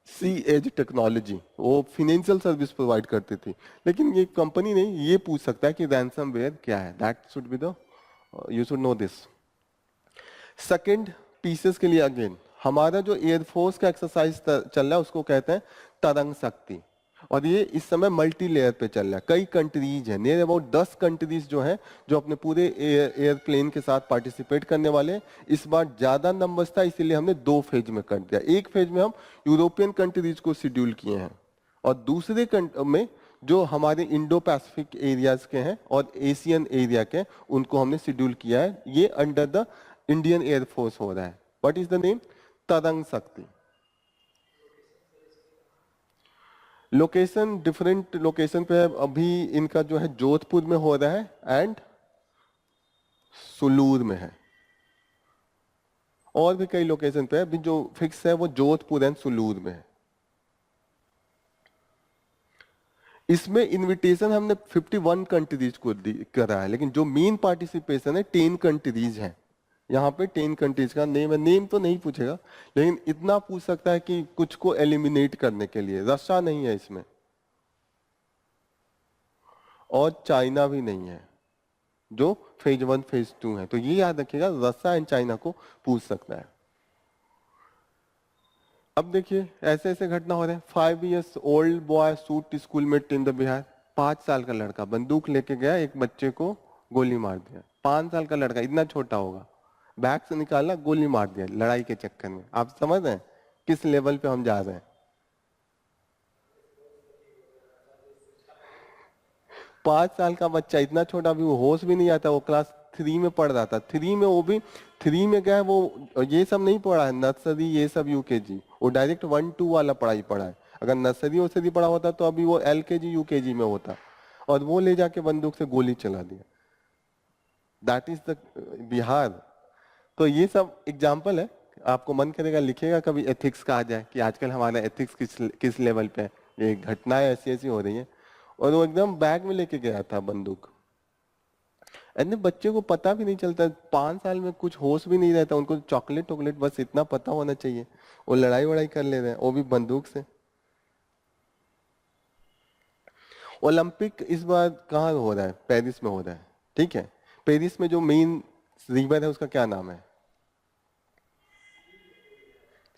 सी एज टेक्नोलॉजी। वो फाइनेंशियल सर्विस प्रोवाइड करती थी, लेकिन ये कंपनी नहीं ये पूछ सकता है कि रैंसमवेयर क्या है। That should be the, you should know this. Second pieces के लिए अगेन हमारा जो एयरफोर्स का एक्सरसाइज चल रहा है उसको कहते हैं तरंग शक्ति, और ये इस समय मल्टी लेयर पे चल रहा है। कई कंट्रीज है, नियर अबाउट 10 कंट्रीज जो है जो अपने पूरे एयरप्लेन के साथ पार्टिसिपेट करने वाले हैं। इस बार ज्यादा नंबर्स था इसीलिए हमने 2 फेज में कर दिया। एक फेज में हम यूरोपियन कंट्रीज को शेड्यूल किए हैं और दूसरे में जो हमारे इंडो पैसिफिक एरियाज के हैं और एशियन एरिया के उनको हमने शेड्यूल किया है। ये अंडर द इंडियन एयरफोर्स हो रहा है। What is the name? तरंग शक्ति। लोकेशन डिफरेंट लोकेशन पे है। अभी इनका जो है जोधपुर में हो रहा है एंड सुलूर में है, और भी कई लोकेशन पे है। अभी जो फिक्स है वो जोधपुर एंड सुलूर में है। इसमें इनविटेशन हमने 51 कंट्रीज को करा है, लेकिन जो मेन पार्टिसिपेशन है 10 कंट्रीज है। यहाँ पे 10 कंट्रीज का नेम है। नेम तो नहीं पूछेगा, लेकिन इतना पूछ सकता है कि कुछ को एलिमिनेट करने के लिए। रशिया नहीं है इसमें और चाइना भी नहीं है जो फेज 1 फेज 2 है। तो ये याद रखिएगा, रशिया एंड चाइना को पूछ सकता है। अब देखिए ऐसे ऐसे घटना हो रहे हैं। 5 years old boy shoot school mate in the Bihar. 5 साल का लड़का बंदूक लेके गया, एक बच्चे को गोली मार दिया। 5 साल का लड़का, इतना छोटा होगा, बैग से निकाला गोली मार दिया लड़ाई के चक्कर में। आप समझ रहे हैं किस लेवल पे हम जा रहे हैं? 5 साल का बच्चा, इतना छोटा भी, वो होश भी नहीं आता। वो क्लास 3 में पढ़ रहा था। 3 में, वो भी 3 में गया वो ये सब नहीं पढ़ा है, नर्सरी ये सब यूकेजी। वो डायरेक्ट 1-2 वाला पढ़ाई पढ़ा है। अगर नर्सरी वर्सरी पढ़ा होता तो अभी वो एलकेजी यूकेजी में होता, और वो ले जाके बंदूक से गोली चला दिया। That is the Bihar. तो ये सब एग्जाम्पल है। आपको मन करेगा लिखेगा कभी एथिक्स का आ जाए कि आजकल हमारा एथिक्स किस किस लेवल पे है। ये घटनाएं ऐसी ऐसी हो रही है। और वो एकदम बैग में लेके गया था बंदूक। अन्य बच्चे को पता भी नहीं चलता, 5 साल में कुछ होश भी नहीं रहता उनको। चॉकलेट वॉकलेट बस इतना पता होना चाहिए। वो लड़ाई वड़ाई कर ले रहे हैं, वो भी बंदूक से। ओलंपिक इस बार कहाँ हो रहा है? पेरिस में हो रहा है। ठीक है, पेरिस में जो मेन रिवर है उसका क्या नाम है?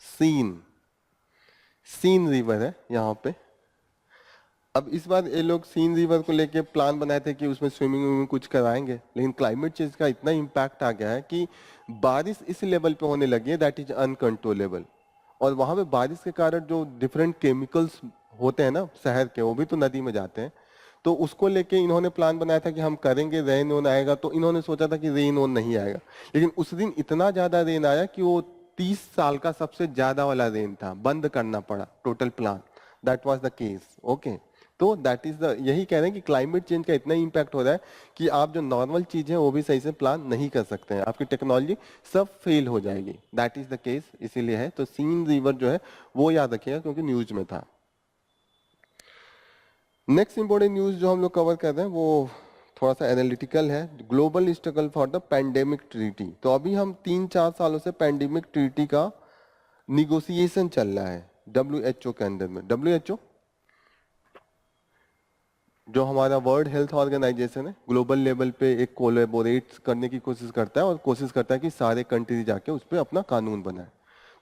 सीन। सीन रिवर है यहाँ पे। अब इस बार ये लोग सीन रिवर को लेके प्लान बनाए थे कि उसमें स्विमिंग विमिंग कुछ कराएंगे, लेकिन क्लाइमेट चेंज का इतना इम्पैक्ट आ गया है कि बारिश इस लेवल पे होने लगी है दैट इज अनकंट्रोलेबल। और वहां पे बारिश के कारण जो डिफरेंट केमिकल्स होते हैं ना शहर के, वो भी तो नदी में जाते हैं। तो उसको लेके इन्होंने प्लान बनाया था कि हम करेंगे, रेन ओन आएगा। तो इन्होंने सोचा था कि रेन ओन नहीं आएगा, लेकिन उस दिन इतना ज्यादा रेन आया कि वो 30 साल का सबसे ज्यादा वाला रेन था। बंद करना पड़ा total plan. That was the case. Okay, तो दैट इज द, यही कह रहे हैं कि क्लाइमेट चेंज का इतना इम्पैक्ट हो रहा है कि आप जो नॉर्मल चीज है वो भी सही से प्लान नहीं कर सकते हैं। आपकी टेक्नोलॉजी सब फेल हो जाएगी। दैट इज द केस, इसीलिए है। तो सीन रिवर जो है वो याद रखिएगा क्योंकि न्यूज में था। नेक्स्ट इंपॉर्टेंट न्यूज जो हम लोग कवर कर रहे हैं वो थोड़ा सा एनालिटिकल है। Global struggle for the pandemic treaty. तो अभी हम 3-4 सालों से पैंडेमिक ट्रीटी का निगोसिएशन चल रहा है। WHO के अंडर में। WHO जो हमारा वर्ल्ड हेल्थ ऑर्गेनाइजेशन है, ग्लोबल लेवल पे एक कोलैबोरेट करने की कोशिश करता है और कोशिश करता है कि सारे कंट्री जाके उस पर अपना कानून बनाए।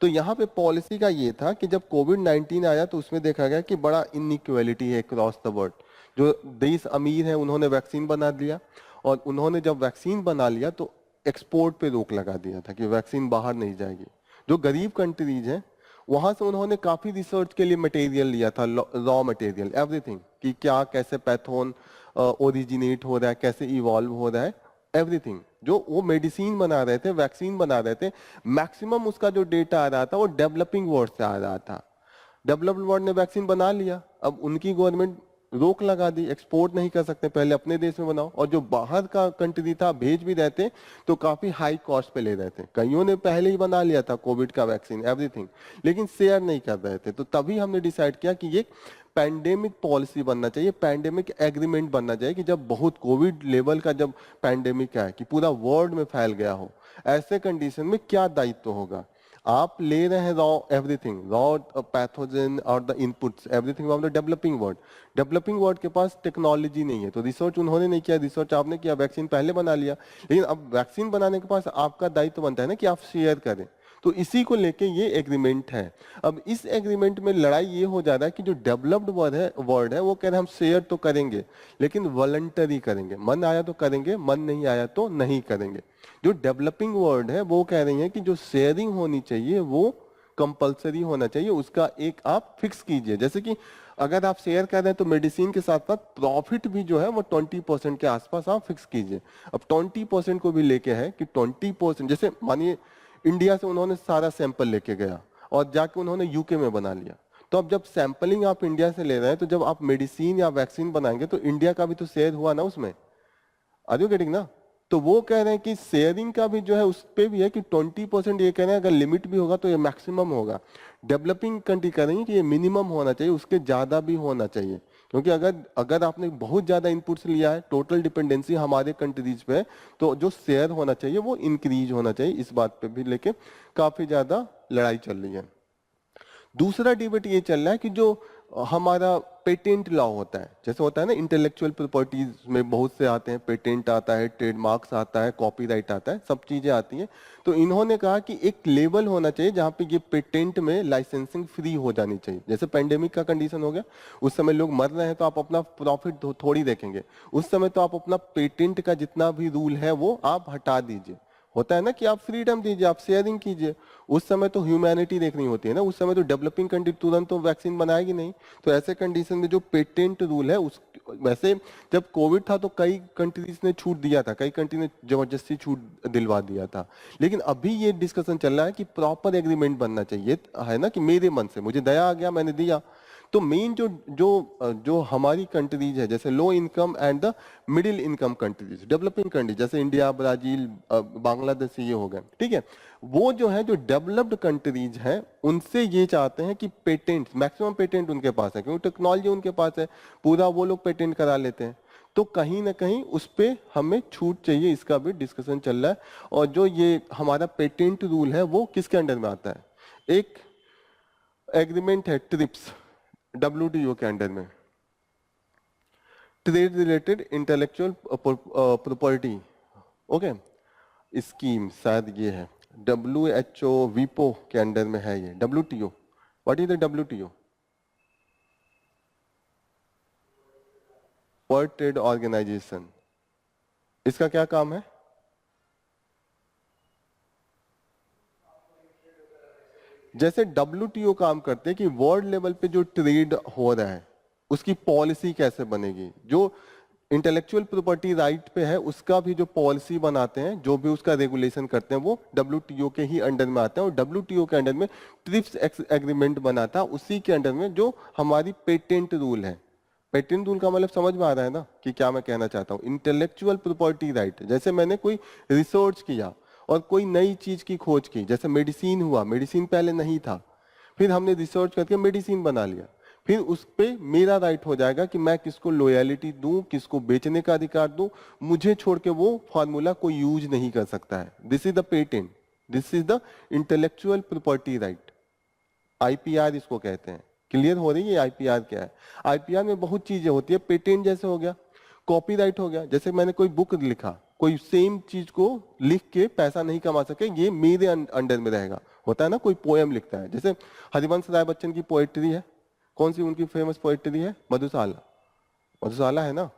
तो यहाँ पे पॉलिसी का ये था कि जब कोविड-19 आया तो उसमें देखा गया कि बड़ा इनइक्वालिटी है क्रॉस द वर्ल्ड। जो देश अमीर है उन्होंने वैक्सीन बना दिया, और उन्होंने जब वैक्सीन बना लिया तो एक्सपोर्ट पे रोक लगा दिया था कि वैक्सीन बाहर नहीं जाएगी। जो गरीब कंट्रीज हैं वहां से उन्होंने काफी रिसर्च के लिए मटेरियल लिया था, रॉ मटेरियल, एवरीथिंग, कि क्या कैसे पैथोन ओरिजिनेट हो रहा है, कैसे इवॉल्व हो रहा है, एवरीथिंग। जो वो मेडिसिन बना रहे थे, वैक्सीन बना रहे थे, मैक्सिमम उसका जो डेटा आ रहा था वो डेवलपिंग वर्ल्ड से आ रहा था। डेवलप्ड वर्ल्ड ने वैक्सीन बना लिया, अब उनकी गवर्नमेंट रोक लगा दी, एक्सपोर्ट नहीं कर सकते, पहले अपने देश में बनाओ। और जो बाहर का कंट्री था भेज भी रहे थे तो काफी हाई कॉस्ट पे ले रहे थे। कईयों ने पहले ही बना लिया था कोविड का वैक्सीन, एवरीथिंग, लेकिन शेयर नहीं कर रहे थे। तो तभी हमने डिसाइड किया कि ये पैंडेमिक पॉलिसी बनना चाहिए, पैंडेमिक एग्रीमेंट बनना चाहिए कि जब बहुत कोविड लेवल का जब पैंडेमिक है कि पूरा वर्ल्ड में फैल गया हो, ऐसे कंडीशन में क्या दायित्व होगा। आप ले रहे हैं रॉ एवरीथिंग, रॉ पैथोजन और the inputs, everything from the developing world. Developing world के पास टेक्नोलॉजी नहीं है, तो रिसर्च उन्होंने नहीं किया, रिसर्च आपने किया, वैक्सीन पहले बना लिया। लेकिन अब वैक्सीन बनाने के पास आपका दायित्व बनता है ना कि आप शेयर करें। तो इसी को लेके ये एग्रीमेंट है। अब इस एग्रीमेंट में लड़ाई ये हो जा रहा है कि जो डेवलप्ड वर्ल्ड है वो कह रहे हैं हम शेयर तो करेंगे लेकिन वॉलंटरी करेंगे, मन आया तो करेंगे, मन नहीं आया तो नहीं करेंगे। जो डेवलपिंग वर्ल्ड है वो कह रही है कि जो शेयरिंग होनी चाहिए वो कंपलसरी होना चाहिए, उसका एक आप फिक्स कीजिए। जैसे कि अगर आप शेयर कर रहे हैं तो मेडिसिन के साथ साथ प्रॉफिट भी जो है वो 20% के आसपास आप फिक्स कीजिए। अब 20% को भी लेके है कि 20%, जैसे मानिए इंडिया से उन्होंने सारा सैंपल लेके गया और जाके उन्होंने यूके में बना लिया, तो अब जब सैंपलिंग आप इंडिया से ले रहे हैं तो जब आप मेडिसिन या वैक्सीन बनाएंगे तो इंडिया का भी तो शेयर हुआ ना उसमें, आर यू गेटिंग ना। तो वो कह रहे हैं कि शेयरिंग का भी जो है उस पे भी है कि 20%, ये कह रहे हैं अगर लिमिट भी होगा तो ये मैक्सिमम होगा। डेवलपिंग कंट्री कह रही है कि ये मिनिमम होना चाहिए, उसके ज्यादा भी होना चाहिए, क्योंकि अगर अगर आपने बहुत ज्यादा इनपुट्स लिया है, टोटल डिपेंडेंसी हमारे कंट्रीज पे है, तो जो शेयर होना चाहिए वो इंक्रीज होना चाहिए। इस बात पे भी लेके काफी ज्यादा लड़ाई चल रही है। दूसरा डिबेट ये चल रहा है कि जो हमारा पेटेंट लॉ होता है, जैसे होता है ना इंटेलेक्चुअल प्रॉपर्टीज में बहुत से आते हैं, पेटेंट आता है, ट्रेडमार्क्स आता है, कॉपीराइट आता है, सब चीजें आती हैं। तो इन्होंने कहा कि एक लेवल होना चाहिए जहां पे ये पेटेंट में लाइसेंसिंग फ्री हो जानी चाहिए। जैसे पेंडेमिक का कंडीशन हो गया, उस समय लोग मर रहे हैं तो आप अपना प्रॉफिट थोड़ी देखेंगे, उस समय तो आप अपना पेटेंट का जितना भी रूल है वो आप हटा दीजिए। होता है ना कि आप फ्रीडम दीजिए, आप शेयरिंग कीजिए। उस समय तो ह्यूमैनिटी देखनी होती है ना, उस समय तो डेवलपिंग कंट्री तुरंत तो वैक्सीन बनाएगी नहीं। तो ऐसे कंडीशन में जो पेटेंट रूल है उस, वैसे जब कोविड था तो कई कंट्रीज ने छूट दिया था, कई कंट्री ने जबरदस्ती छूट दिलवा दिया था। लेकिन अभी ये डिस्कशन चल रहा है कि प्रॉपर एग्रीमेंट बनना चाहिए, है ना, कि मेरे मन से मुझे दया आ गया मैंने दिया। तो मेन जो जो जो हमारी कंट्रीज है, जैसे low income and the middle income countries, developing countries जैसे इंडिया, ब्राजील, बांग्लादेश, ये हो गए, ठीक है। वो जो है जो डेवलप्ड कंट्रीज हैं उनसे ये चाहते हैं कि पेटेंट, मैक्सिमम पेटेंट उनके पास है क्योंकि टेक्नोलॉजी उनके पास है, पूरा वो लोग पेटेंट करा लेते हैं। तो कहीं ना कहीं उस पे हमें छूट चाहिए, इसका भी डिस्कशन चल रहा है। और जो ये हमारा पेटेंट रूल है वो किसके अंडर में आता है, एक एग्रीमेंट है ट्रिप्स, WTO के अंडर में, trade related intellectual property, okay, scheme शायद ये है, WHO वीपो के अंडर में है ये। WTO, what is the WTO? World trade organization. इसका क्या काम है? जैसे WTO काम करते हैं कि वर्ल्ड लेवल पे जो ट्रेड हो रहा है उसकी पॉलिसी कैसे बनेगी, जो इंटेलेक्चुअल प्रॉपर्टी राइट पे है उसका भी जो पॉलिसी बनाते हैं, जो भी उसका रेगुलेशन करते हैं, वो WTO के ही अंडर में आते हैं। और WTO के अंडर में ट्रिप्स एग्रीमेंट बनाता है, उसी के अंडर में जो हमारी पेटेंट रूल है। पेटेंट रूल का मतलब समझ में आ रहा है ना कि क्या मैं कहना चाहता हूँ। इंटेलेक्चुअल प्रॉपर्टी राइट, जैसे मैंने कोई रिसर्च किया और कोई नई चीज की खोज की, जैसे मेडिसिन हुआ, मेडिसिन पहले नहीं था, फिर हमने रिसर्च करके मेडिसिन बना लिया, फिर उस पे मेरा राइट हो जाएगा कि मैं किसको लॉयलिटी दूं, किसको बेचने का अधिकार दूं, मुझे छोड़ के वो फॉर्मूला कोई यूज नहीं कर सकता है। This is the patent, this is the intellectual property right. IPR इसको कहते हैं। क्लियर हो रही है आईपीआर क्या है? आईपीआर में बहुत चीजें होती है, पेटेंट जैसे हो गया, कॉपीराइट हो गया, जैसे मैंने कोई बुक लिखा, कोई सेम चीज को लिख के पैसा नहीं कमा सके, ये मेरे अंडर में रहेगा। होता है ना, कोई पोएम लिखता है, जैसे हरिवंश राय बच्चन की पोएट्री है, कौन सी उनकी फेमस पोएट्री है? मधुशाला। मधुशाला है ना,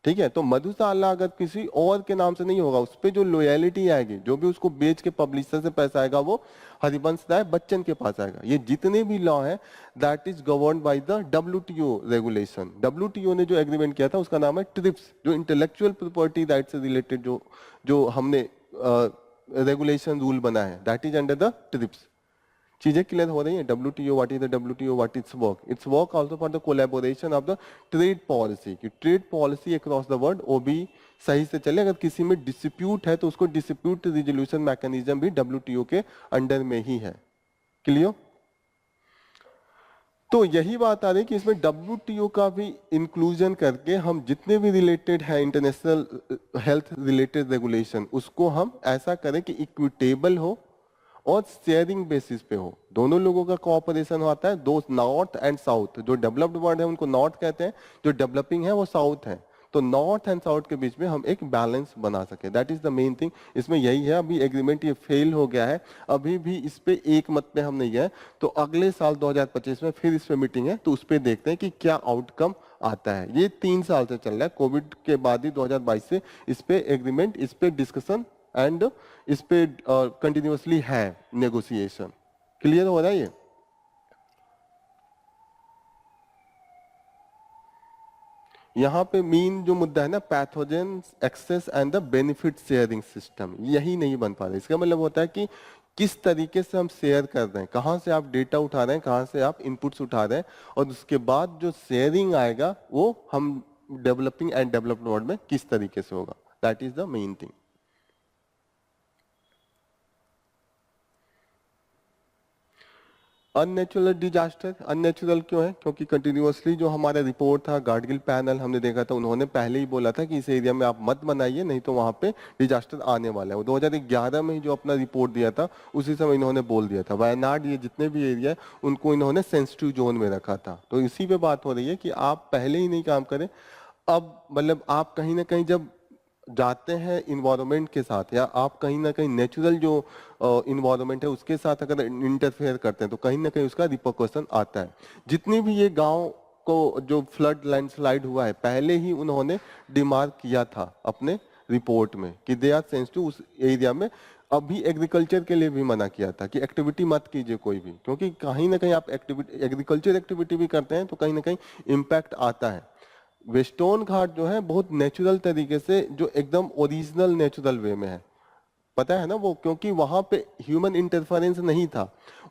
ठीक है। तो मधुशाला अगर किसी और के नाम से नहीं होगा, उस पर जो लॉयलिटी आएगी, जो भी उसको बेच के पब्लिशर से पैसा आएगा, वो हरिवंश राय बच्चन के पास आएगा। ये जितने भी लॉ है that is govern by the WTO regulation. WTO ने जो एग्रीमेंट किया था उसका नाम है ट्रिप्स, जो इंटेलेक्चुअल प्रॉपर्टी राइट से रिलेटेड जो हमने रेगुलेशन रूल बना है, that is under the TRIPS. चीजें क्लियर हो रही है? WTO, what is the WTO, what it's work? It's work also for the collaboration of the trade policy, कि trade policy across the world वो भी सही से चले। अगर किसी में डिस्प्यूट है तो उसको डिस्प्यूट रिजोल्यूशन मैकेनिज्म भी WTO के अंडर में ही है। क्लियर? तो यही बात आ रही है कि इसमें WTO का भी इंक्लूजन करके हम जितने भी रिलेटेड है इंटरनेशनल हेल्थ रिलेटेड रेगुलेशन, उसको हम ऐसा करें कि इक्विटेबल हो और शेयरिंग बेसिस पे हो। दोनों लोगों का कोऑपरेशन होता है, दो नॉर्थ एंड साउथ। जो डेवलप्ड वर्ल्ड है उनको नॉर्थ कहते हैं, जो डेवलपिंग है वो साउथ है। तो नॉर्थ एंड साउथ के बीच में हम एक बैलेंस बना सके, that is the main thing. इसमें यही है। अभी एग्रीमेंट ये फेल हो गया है, अभी भी इस पे एक मत पे हम नहीं गए। तो अगले साल 2025 में फिर इस पे मीटिंग है, तो उस पे देखते हैं कि क्या आउटकम आता है। ये 3 साल से चल रहा है, कोविड के बाद ही 2022 से इस पे एग्रीमेंट, इस पे डिस्कशन एंड इस पे कंटिन्यूअसली है नेगोशिएशन। क्लियर हो रहा है ये? यहाँ पे मेन जो मुद्दा है ना, pathogen access and the benefit sharing system, यही नहीं बन पा रहा। इसका मतलब होता है कि किस तरीके से हम शेयर कर रहे हैं, कहाँ से आप डेटा उठा रहे हैं, कहाँ से आप इनपुट्स उठा रहे हैं, और उसके बाद जो शेयरिंग आएगा वो हम डेवलपिंग एंड डेवलप्ड वर्ल्ड में किस तरीके से होगा, that is the main thing. Unnatural disaster, unnatural क्यों है? क्योंकि कंटिन्यूअसली जो हमारा रिपोर्ट था, गार्डगिल पैनल हमने देखा था, उन्होंने पहले ही बोला था कि इस एरिया में आप मत बनाइए, नहीं तो वहां पे डिजास्टर आने वाला है। वो 2011 में ही जो अपना रिपोर्ट दिया था, उसी समय इन्होंने बोल दिया था। वायनाड, ये जितने भी एरिया है उनको इन्होंने सेंसिटिव जोन में रखा था। तो इसी पे बात हो रही है कि आप पहले ही नहीं काम करें। अब मतलब आप कहीं ना कहीं जब जाते हैं इन्वायरमेंट के साथ, या आप कहीं ना कहीं नेचुरल जो इन्वायरमेंट है उसके साथ अगर इंटरफेयर करते हैं, तो कहीं ना कहीं उसका रिपरकशन आता है। जितनी भी ये गांव को जो फ्लड लैंडस्लाइड हुआ है, पहले ही उन्होंने डिमार्क किया था अपने रिपोर्ट में कि दे आर सेंसिटिव उस एरिया में। अभी एग्रीकल्चर के लिए भी मना किया था कि एक्टिविटी मत कीजिए कोई भी, क्योंकि कहीं ना कहीं आप एक्टिविटी एग्रीकल्चर एक्टिविटी भी करते हैं तो कहीं ना कहीं इम्पैक्ट आता है। वेस्टर्न घाट जो है बहुत नेचुरल तरीके से, जो एकदम ओरिजिनल नेचुरल वे में है, पता है ना वो, क्योंकि वहां पे ह्यूमन इंटरफेरेंस नहीं था।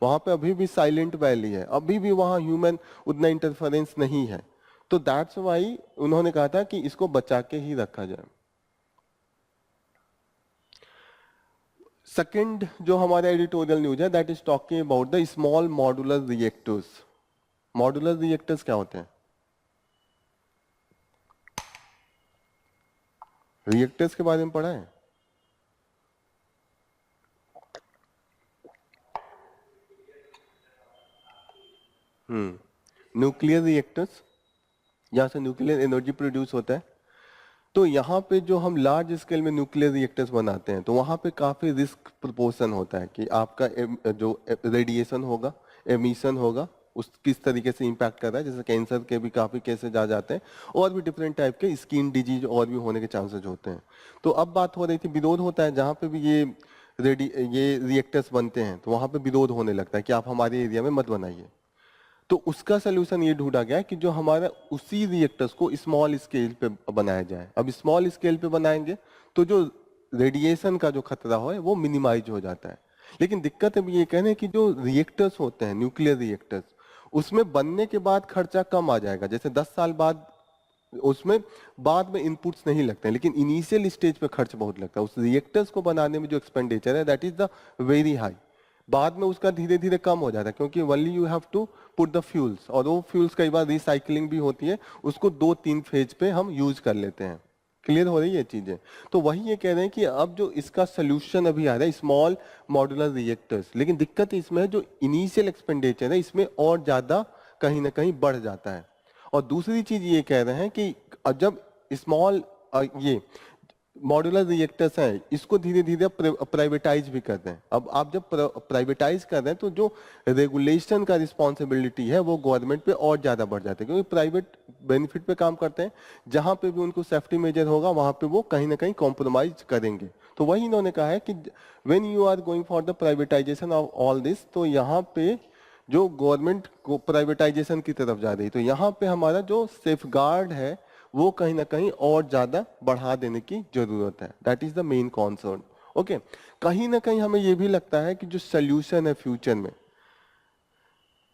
वहां पे अभी भी साइलेंट वैली है, अभी भी वहां ह्यूमन उतना इंटरफेरेंस नहीं है। तो दैट्स वाई उन्होंने कहा था कि इसको बचा के ही रखा जाए। सेकंड जो हमारा एडिटोरियल न्यूज है, that is talking about the small modular reactors. Modular reactors क्या होते हैं? रिएक्टर्स के बारे में पढ़ा है? न्यूक्लियर रिएक्टर्स, जहां से न्यूक्लियर एनर्जी प्रोड्यूस होता है। तो यहाँ पे जो हम लार्ज स्केल में न्यूक्लियर रिएक्टर्स बनाते हैं, तो वहाँ पे काफी रिस्क प्रोपोर्शन होता है कि आपका जो रेडिएशन होगा, एमिशन होगा, उस किस तरीके से इम्पैक्ट कर रहा है। जैसे कैंसर के भी काफी केसेस आ जाते हैं, और भी डिफरेंट टाइप के स्किन डिजीज और भी होने के चांसेस होते हैं। तो अब बात हो रही थी, विरोध होता है जहाँ पे भी ये रिएक्टर्स बनते हैं, तो वहाँ पे विरोध होने लगता है कि आप हमारे एरिया में मत बनाइए। तो उसका सोल्यूशन ये ढूंढा गया कि जो हमारा उसी रिएक्टर्स को स्मॉल स्केल पे बनाया जाए। अब स्मॉल स्केल पे बनाएंगे तो जो रेडिएशन का जो खतरा है वो मिनिमाइज हो जाता है। लेकिन दिक्कत अब ये कहने कि जो रिएक्टर्स होते हैं, न्यूक्लियर रिएक्टर्स, उसमें बनने के बाद खर्चा कम आ जाएगा। जैसे 10 साल बाद उसमें बाद में इनपुट्स नहीं लगते हैं, लेकिन इनिशियल स्टेज पे खर्च बहुत लगता है। उस रिएक्टर्स को बनाने में जो एक्सपेंडिचर है, that is the very high. बाद में उसका धीरे धीरे कम हो जाता है, क्योंकि only you have to put the fuels, और वो फ्यूल्स कई बार रिसाइकलिंग भी होती है, उसको 2-3 फेज पे हम यूज कर लेते हैं। क्लियर हो रही है चीजें? तो वही ये कह रहे हैं कि अब जो इसका सोल्यूशन अभी आ रहा है स्मॉल मॉड्यूलर रिएक्टर्स, लेकिन दिक्कत इसमें है जो इनिशियल एक्सपेंडिचर है इसमें और ज्यादा कहीं ना कहीं बढ़ जाता है। और दूसरी चीज ये कह रहे हैं कि जब स्मॉल ये मॉड्यूलर रिएक्टर्स हैं इसको धीरे धीरे प्राइवेटाइज भी कर रहे हैं। अब आप जब प्राइवेटाइज कर रहे हैं तो जो रेगुलेशन का रिस्पॉन्सिबिलिटी है वो गवर्नमेंट पे और ज्यादा बढ़ जाता है, क्योंकि प्राइवेट बेनिफिट पे काम करते हैं, जहां पे भी उनको सेफ्टी मेजर होगा वहां पे वो कहीं ना कहीं कॉम्प्रोमाइज करेंगे। तो वही इन्होंने कहा है कि when you are going for the privatization of all this, तो यहाँ पे जो गवर्नमेंट को प्राइवेटाइजेशन की तरफ जा रही है, तो यहाँ पे हमारा जो सेफगार्ड है वो कहीं ना कहीं और ज्यादा बढ़ा देने की जरूरत है। That is the main concern. Okay, कहीं ना कहीं हमें ये भी लगता है कि जो सोल्यूशन है फ्यूचर में,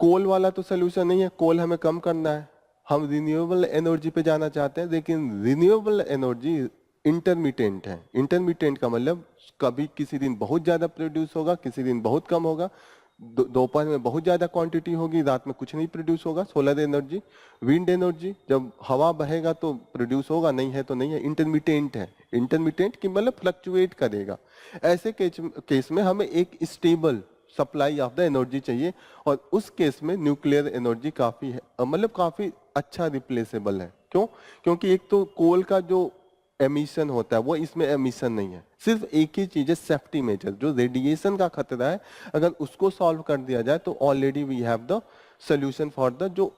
कोल वाला तो सोल्यूशन नहीं है, कोल हमें कम करना है, हम रिन्यूएबल एनर्जी पे जाना चाहते हैं, लेकिन रिन्यूएबल एनर्जी इंटरमिटेंट है। इंटरमिटेंट का मतलब कभी किसी दिन बहुत ज्यादा प्रोड्यूस होगा, किसी दिन बहुत कम होगा, दोपहर में बहुत ज्यादा क्वांटिटी होगी, रात में कुछ नहीं प्रोड्यूस होगा। सोलर एनर्जी, विंड एनर्जी, जब हवा बहेगा तो प्रोड्यूस होगा, नहीं है तो नहीं है। इंटरमिटेंट है, इंटरमिटेंट की मतलब फ्लक्चुएट करेगा। ऐसे केस में हमें एक stable supply of the energy चाहिए, और उस केस में न्यूक्लियर एनर्जी काफी है, मतलब काफी अच्छा रिप्लेसेबल है। क्यों? क्योंकि एक तो कोल का जो एमिशन होता है वो इसमें एमिशन नहीं है, सिर्फ एक ही चीज है सेफ्टी मेजर, जो रेडिएशन का खतरा है अगर उसको सॉल्व कर दिया जाए तो already we have the solution for the जो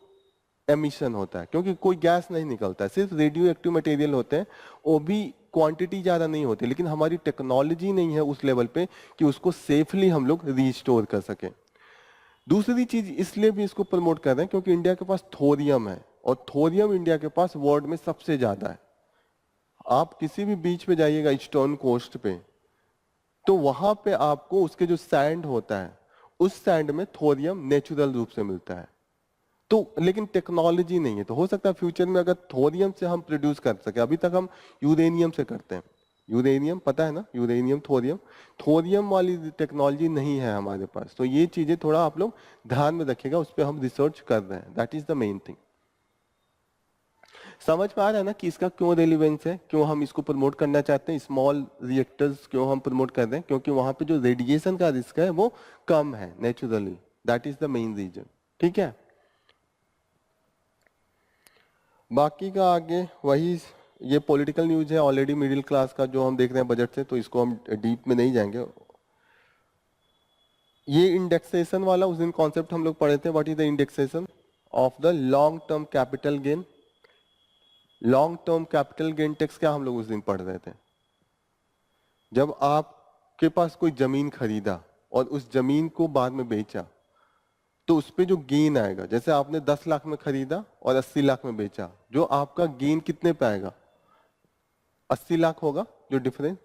एमिशन होता है। क्योंकि कोई गैस नहीं निकलता है, सिर्फ रेडियो एक्टिव मटेरियल होते हैं, वो भी क्वांटिटी ज्यादा नहीं होती, लेकिन हमारी टेक्नोलॉजी नहीं है उस लेवल पे कि उसको सेफली हम लोग रिस्टोर कर सके। दूसरी चीज इसलिए भी इसको प्रमोट कर रहे हैं क्योंकि इंडिया के पास थोरियम है, और थोरियम इंडिया के पास वर्ल्ड में सबसे ज्यादा है। आप किसी भी बीच पे जाइएगा ईस्टर्न कोस्ट पे, तो वहां पे आपको उसके जो सैंड होता है उस सैंड में थोरियम नेचुरल रूप से मिलता है। तो लेकिन टेक्नोलॉजी नहीं है, तो हो सकता है फ्यूचर में अगर थोरियम से हम प्रोड्यूस कर सके। अभी तक हम यूरेनियम से करते हैं, यूरेनियम पता है ना, यूरेनियम थोरियम, थोरियम वाली टेक्नोलॉजी नहीं है हमारे पास। तो ये चीजें थोड़ा आप लोग ध्यान में रखिएगा, उस पर हम रिसर्च कर रहे हैं। That is the main thing. समझ में आ रहा है ना कि इसका क्यों रेलिवेंस है, क्यों हम इसको प्रमोट करना चाहते हैं, स्मॉल रिएक्टर्स क्यों हम प्रमोट कर रहे हैं? क्योंकि वहां पे जो रेडिएशन का रिस्क है वो कम है naturally. That is the main reason. ठीक है, बाकी का आगे वही, ये पॉलिटिकल न्यूज है ऑलरेडी मिडिल क्लास का जो हम देख रहे हैं बजट से, तो इसको हम डीप में नहीं जाएंगे। ये इंडेक्सेशन वाला उस दिन कॉन्सेप्ट हम लोग पढ़े थे, what is the indexation of the long term capital gain. Long term capital gain tax क्या हम लोग उस दिन पढ़ रहे थे? जब आपके पास कोई जमीन खरीदा और उस जमीन को बाद में बेचा, तो उस पे जो गेन आएगा, जैसे आपने 10 लाख में खरीदा और 80 लाख में बेचा, जो आपका गेन कितने पे आएगा? 80 लाख होगा जो डिफरेंस।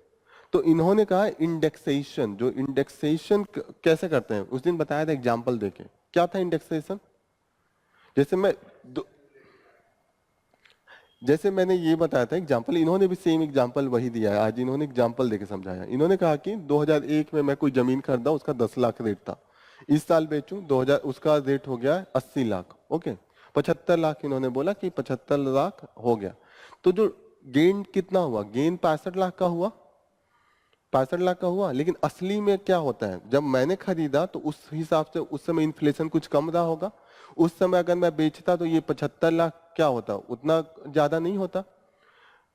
तो इन्होंने कहा इंडेक्सेशन, जो इंडेक्सेशन कैसे करते हैं उस दिन बताया था एग्जाम्पल देके। क्या था इंडेक्सेशन? जैसे मैंने ये बताया था एग्जाम्पल, इन्होंने भी सेम एग्जाम्पल वही दिया है। आज इन्होंने एग्जाम्पल देके समझाया। इन्होंने कहा कि 2001 में मैं कोई जमीन खरीदा, उसका 10 लाख रेट था, इस साल बेचूं 2000, उसका रेट हो गया 80 लाख। ओके, 75 लाख इन्होंने बोला कि 75 लाख हो गया। तो जो गेन कितना हुआ? गेन 65 लाख का हुआ, 65 लाख का हुआ। लेकिन असली में क्या होता है, जब मैंने खरीदा तो उस हिसाब से उस समय इन्फ्लेशन कुछ कम रहा होगा, उस समय अगर मैं बेचता तो ये 75 लाख क्या होता, उतना ज्यादा नहीं होता,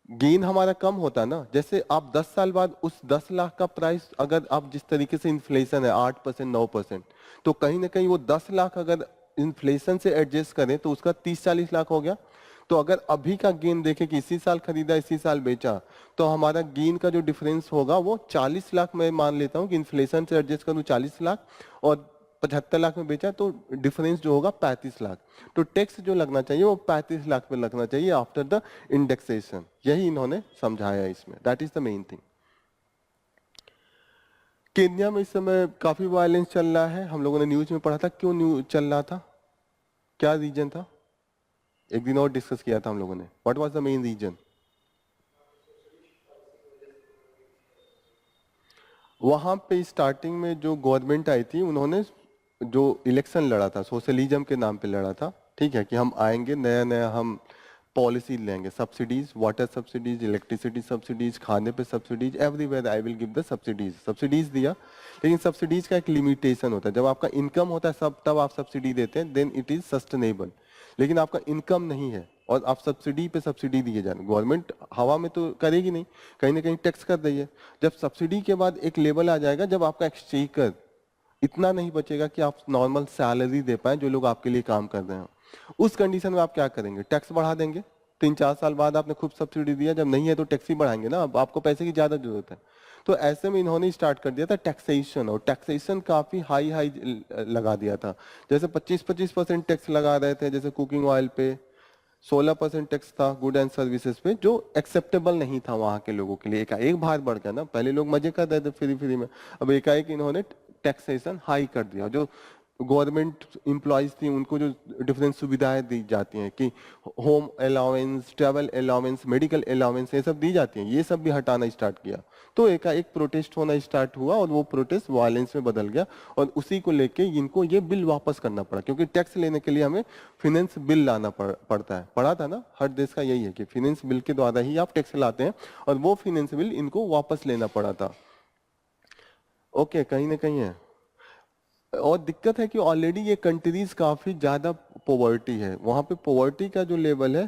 गेन हमारा कम होता ना। जैसे आप 10 साल बाद उस 10 लाख का प्राइस, अगर आप जिस तरीके से इन्फ्लेशन है 8% 9%, तो कहीं ना कहीं वो 10 लाख अगर इन्फ्लेशन से एडजस्ट करें तो उसका 30-40 लाख हो गया। तो अगर अभी का गेन देखें कि इसी साल खरीदा इसी साल बेचा, तो हमारा गेन का जो डिफरेंस होगा वो 40 लाख। मैं मान लेता हूं कि इन्फ्लेशन से एडजस्ट करूं 40 लाख और 75 लाख में बेचा, तो डिफरेंस जो होगा 35 लाख। तो टैक्स जो लगना चाहिए वो 35 लाख पे लगना चाहिए आफ्टर द इंडेक्सेशन। यही इन्होंने समझाया इसमें। That is the main thing. Kenya में इस समय काफी वायलेंस चल रहा है, हम लोगों ने न्यूज में पढ़ा था। क्यों न्यूज चल रहा था, क्या रीजन था? एक दिन और डिस्कस किया था हम लोगों ने। What was the main reason? वहां पे स्टार्टिंग में जो गवर्नमेंट आई थी, उन्होंने जो इलेक्शन लड़ा था सोशलिज्म के नाम पे लड़ा था। ठीक है, कि हम आएंगे, नया नया हम पॉलिसी लेंगे, subsidies, water subsidies, electricity subsidies, खाने पे subsidies, everywhere I will give the subsidies. Subsidies दिया, लेकिन सब्सिडीज का एक लिमिटेशन होता है। जब आपका इनकम होता है सब तब आप सब्सिडी देते हैं, देन इट इज सस्टेनेबल। लेकिन आपका इनकम नहीं है और आप सब्सिडी पे सब्सिडी दिए जा रहे, गवर्नमेंट हवा में तो करेगी नहीं, कहीं ना कहीं टैक्स कर रही है। जब सब्सिडी के बाद एक लेवल आ जाएगा जब आपका एक्सचेकर इतना नहीं बचेगा कि आप नॉर्मल सैलरी दे पाए जो लोग आपके लिए काम कर रहे हैं, उस कंडीशन में आप क्या करेंगे? टैक्स बढ़ा देंगे। 3-4 साल बाद आपने खूब सब्सिडी दिया, जब नहीं है तो टैक्स ही बढ़ाएंगे ना, अब आपको पैसे की ज्यादा जरूरत है। तो ऐसे में इन्होंने स्टार्ट कर दिया था टैक्सेशन, और टैक्सेशन काफी हाई हाई लगा दिया था। जैसे 25-25% टैक्स लगा रहे थे, जैसे कुकिंग ऑयल पे 16% टैक्स था, गुड एंड सर्विसेज पे, जो एक्सेप्टेबल नहीं था वहां के लोगों के लिए। एकाएक भार बढ़ गया ना, पहले लोग मजे कर रहे थे फ्री फ्री में, अब एकाएक इन्होंने टैक्सेशन हाई कर दिया। जो गवर्नमेंट एम्प्लॉयज थी उनको जो डिफरेंट सुविधाएं दी जाती हैं कि home allowance, travel allowance, medical allowance, ये सब दी जाती हैं, ये सब भी हटाना स्टार्ट किया। तो एकाएक प्रोटेस्ट होना स्टार्ट हुआ और वो प्रोटेस्ट वायलेंस में बदल गया, और उसी को लेके इनको ये बिल वापस करना पड़ा, क्योंकि टैक्स लेने के लिए हमें फिनेंस बिल लाना पड़ता है। पढ़ा था ना, हर देश का यही है कि फिनेंस बिल के द्वारा ही आप टैक्स लाते हैं, और वो फिनेंस बिल इनको वापस लेना पड़ा था। ओके, कहीं ना कहीं है। और दिक्कत है कि ऑलरेडी ये कंट्रीज काफी ज्यादा पॉवर्टी है, वहां पे पॉवर्टी का जो लेवल है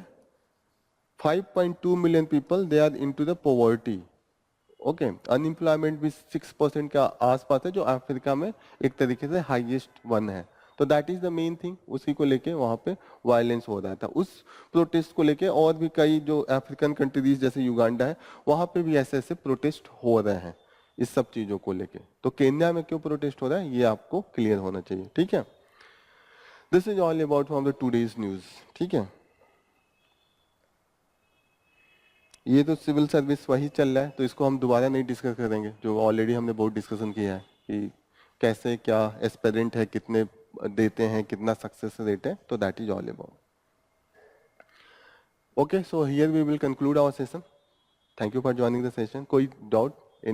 5.2 million people they are into the poverty. Okay, unemployment भी 6% का आसपास है, जो अफ्रीका में एक तरीके से हाईएस्ट वन है। तो that is the main thing, उसी को लेके वहां पे वायलेंस हो रहा था। उस प्रोटेस्ट को लेके और भी कई जो अफ्रीकन कंट्रीज जैसे युगांडा है, वहां पे भी ऐसे ऐसे प्रोटेस्ट हो रहे हैं इस सब चीजों को लेके। तो केन्या में क्यों प्रोटेस्ट हो रहा है ये आपको क्लियर होना चाहिए, ठीक है। This is all about from the today's news, ठीक है। ये तो सिविल सर्विस वही चल रहा है, तो इसको हम दोबारा नहीं डिस्कस करेंगे, जो ऑलरेडी हमने बहुत डिस्कशन किया है कि कैसे क्या एस्पिरेंट है, कितने देते हैं, कितना सक्सेस रेट है, तो that is all about. Okay, so here we will conclude our session. Thank you for joining the session. कोई डाउट?